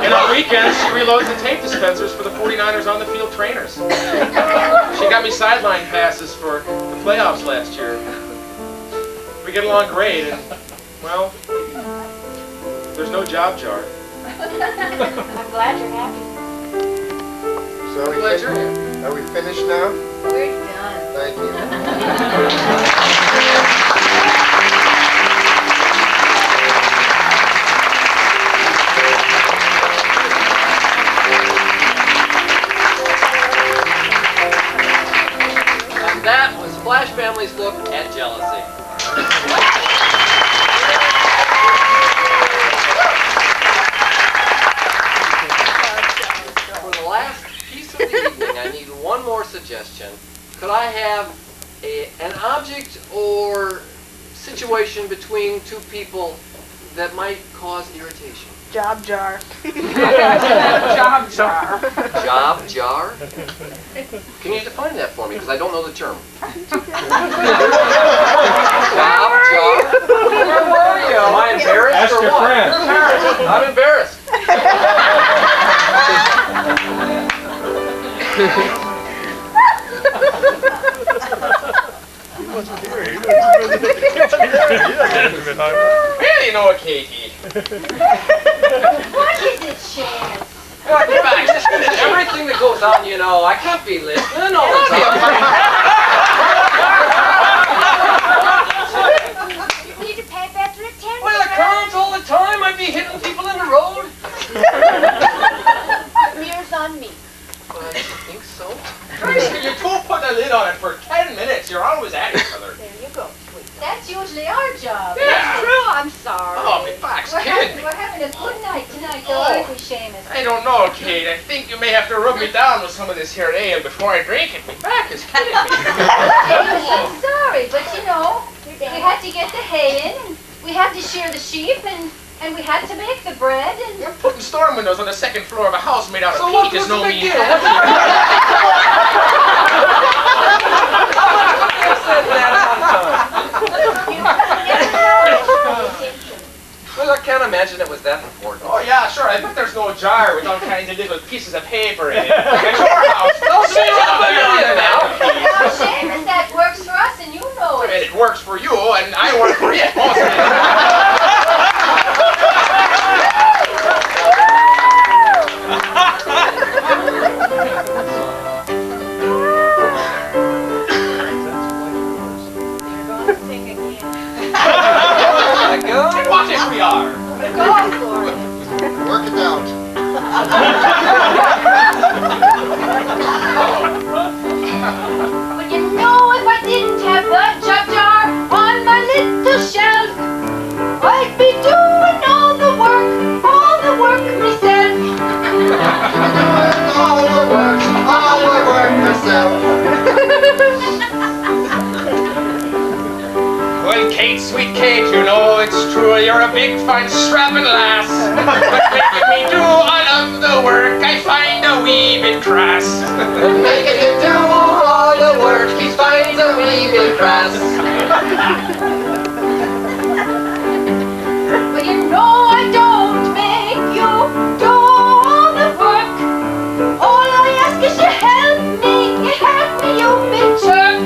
And on weekends, she reloads the tape dispensers for the 49ers on the field trainers. She got me sideline passes for the playoffs last year. We get along great, and, well, there's no job jar. I'm glad you're happy. So are we finished now? We're done. Thank you. And that was Splash Family's look at jealousy. For the last piece of the evening, I need one more suggestion. Could I have an object or situation between two people that might cause irritation? Job jar. Job jar. Job jar? Can you define that for me? Because I don't know the term. Job jar? Where were you? Am I embarrassed Ask or your what? friend. I'm embarrassed. Well, you know what, Katie? What? it, Seamus? Everything that goes on, you know, I can't be listening all the time. You need to pay better attention. Well, the currents all the time. I'd be hitting people in the road. The beer's on me. I think so. Tracy, you two put a lid on it for 10 minutes. You're always at each other. There you go, sweet. That's usually our job. Yeah. True, I'm sorry. Oh, me fox, kidding me. We're having a good night tonight, though, Oh. aren't we, Seamus? I don't know, Kate. I think you may have to rub me down with some of this here ale before I drink it. My back is killing me. Seamus, I'm sorry, but you know, You're we damn had to get the hay in, and we had to shear the sheep, and we had to make the bread, and... You're putting storm windows on the second floor of a house made out of So peat what is was no the big mean deal? task. Well, I can't imagine it was that important. Oh, yeah, sure. I bet there's no jar with all kinds of little pieces of paper in it. At your house. Don't say that now. Now, Seamus, that works for us, and you know And it. it works for you, and I work for it most of the time. You're going to sing again. And what if we are? We're going for it. Work it out. But you know, if I didn't have the chop jar on my little shelf, I'd be doing all the work myself. All the work myself. Well, Kate, sweet Kate, you know it's true. You're a big, fine, strapping lass. But making me do all of the work, I find a wee bit crass. Making him do all the work, he finds a wee bit crass. But you know I don't make you do all the work. All I ask is you help me, you big jerk.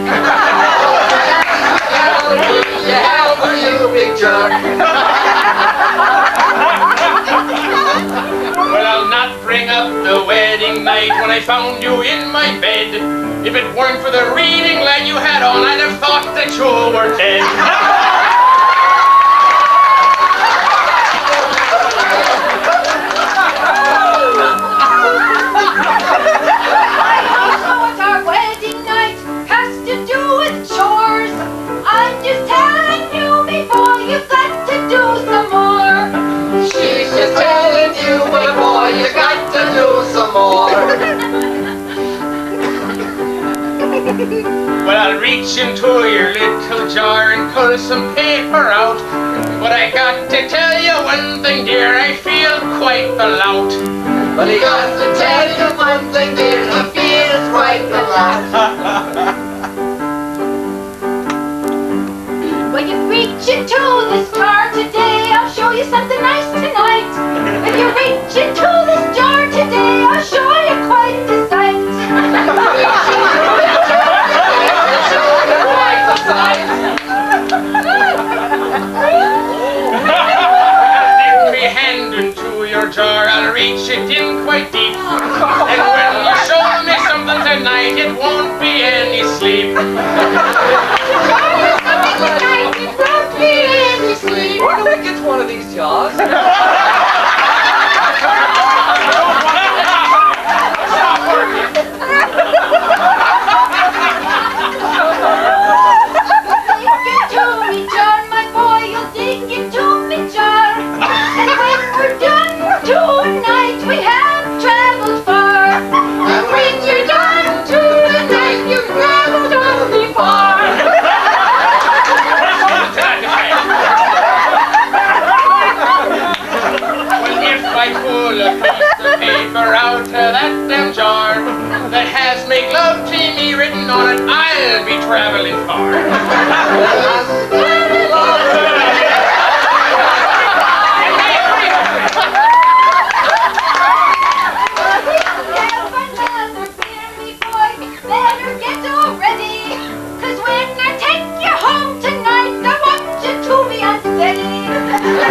You big jerk. Well, I'll not bring up the wedding night when I found you in my bed. If it weren't for the reading light you had on, I'd have thought that you were dead. I know what our wedding night has to do with chores. I'm just telling you before you've got to do some more. She's just telling you, my boy, you got to do some more. Well, I'll reach into your little jar and pull some paper out. But I got to tell you one thing, dear, I feel quite the lout. But he got to tell you one thing, dear, he feels quite the lot. When you reach into this jar today, I'll show you something nice tonight. If you reach into this jar today, I'll show you quite the sight. Dip me hand into your jar, I'll reach it in quite deep. And when you show me something tonight, it won't be any sleep. Where do we get one of these jars? Out of that damn jar that has "Make Love to Me" written on it, I'll be traveling far. Better get already, 'cause when I take you home tonight, I want you to be unsteady. I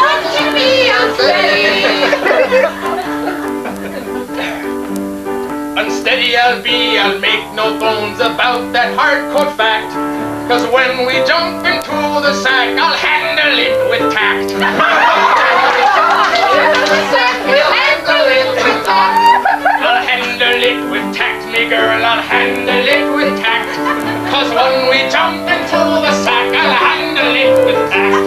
want you to be steady I'll be, I'll make no bones about that hard-code fact. Cause when we jump into the sack, I'll handle it with tact. I'll handle it with tact, me girl, I'll handle it with tact. Cause when we jump into the sack, I'll handle it with tact.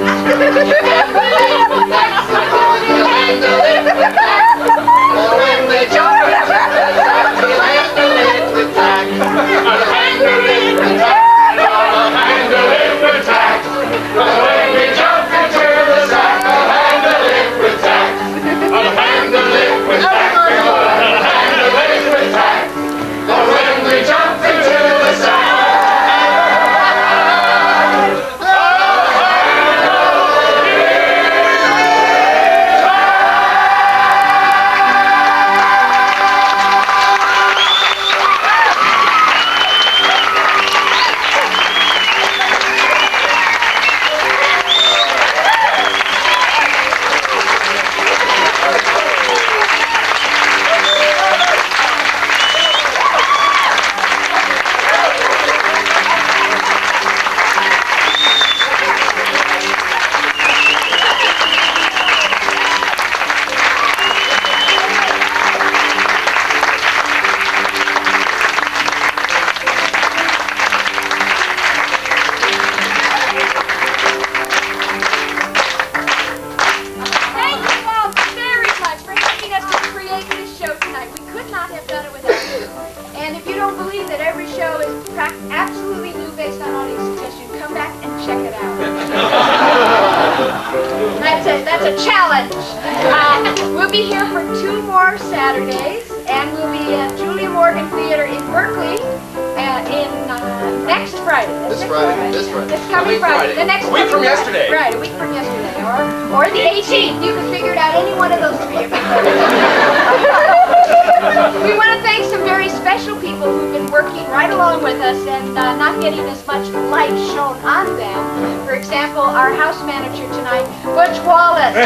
When we jump into the sack, we'll handle it with tact. I'll handle it with tact. I'll handle it with tact. When we jump into the sack, I'll handle it with tact. I'll handle it with tact. I'll handle it with tact. When we jump into the sack. That's a challenge. We'll be here for 2 more Saturdays, and we'll be at Julia Morgan Theater in Berkeley next Friday. This Friday. This coming Friday. The next a week from Friday. yesterday. Right, a week from yesterday. Or the 18th. You can figure it out, any one of those 3. We want to thank some very special people who've been working right along with us and not getting as much light shown on them. For example, our house manager tonight, Butch Wallace.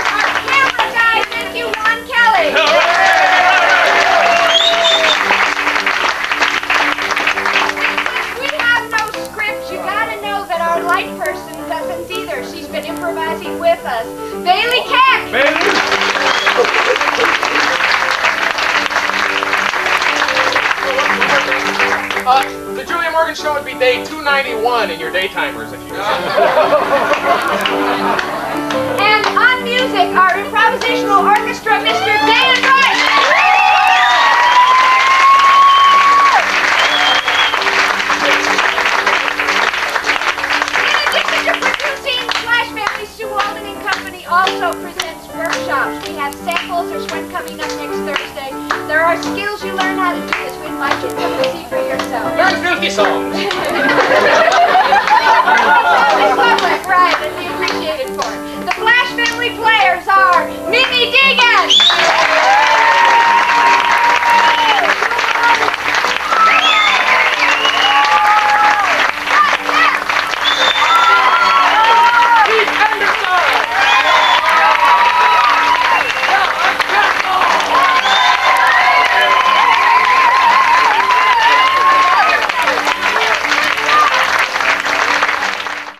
Our camera guy, thank you, Juan Kelly. We have no script. You gotta know that our light person doesn't either. She's been improvising with us. Bailey Keck. The Julia Morgan Show would be day 291 in your daytimers if you And on music, our improvisational orchestra, Mr. Dan Reich. In addition to producing, Flash Family Sue Walden and Company also presents workshops. We have samples. There's one coming up next Thursday. There are skills you learn how to do this. We invite you to come and see for yourself. learn filthy songs. It's public, right, and we appreciate it.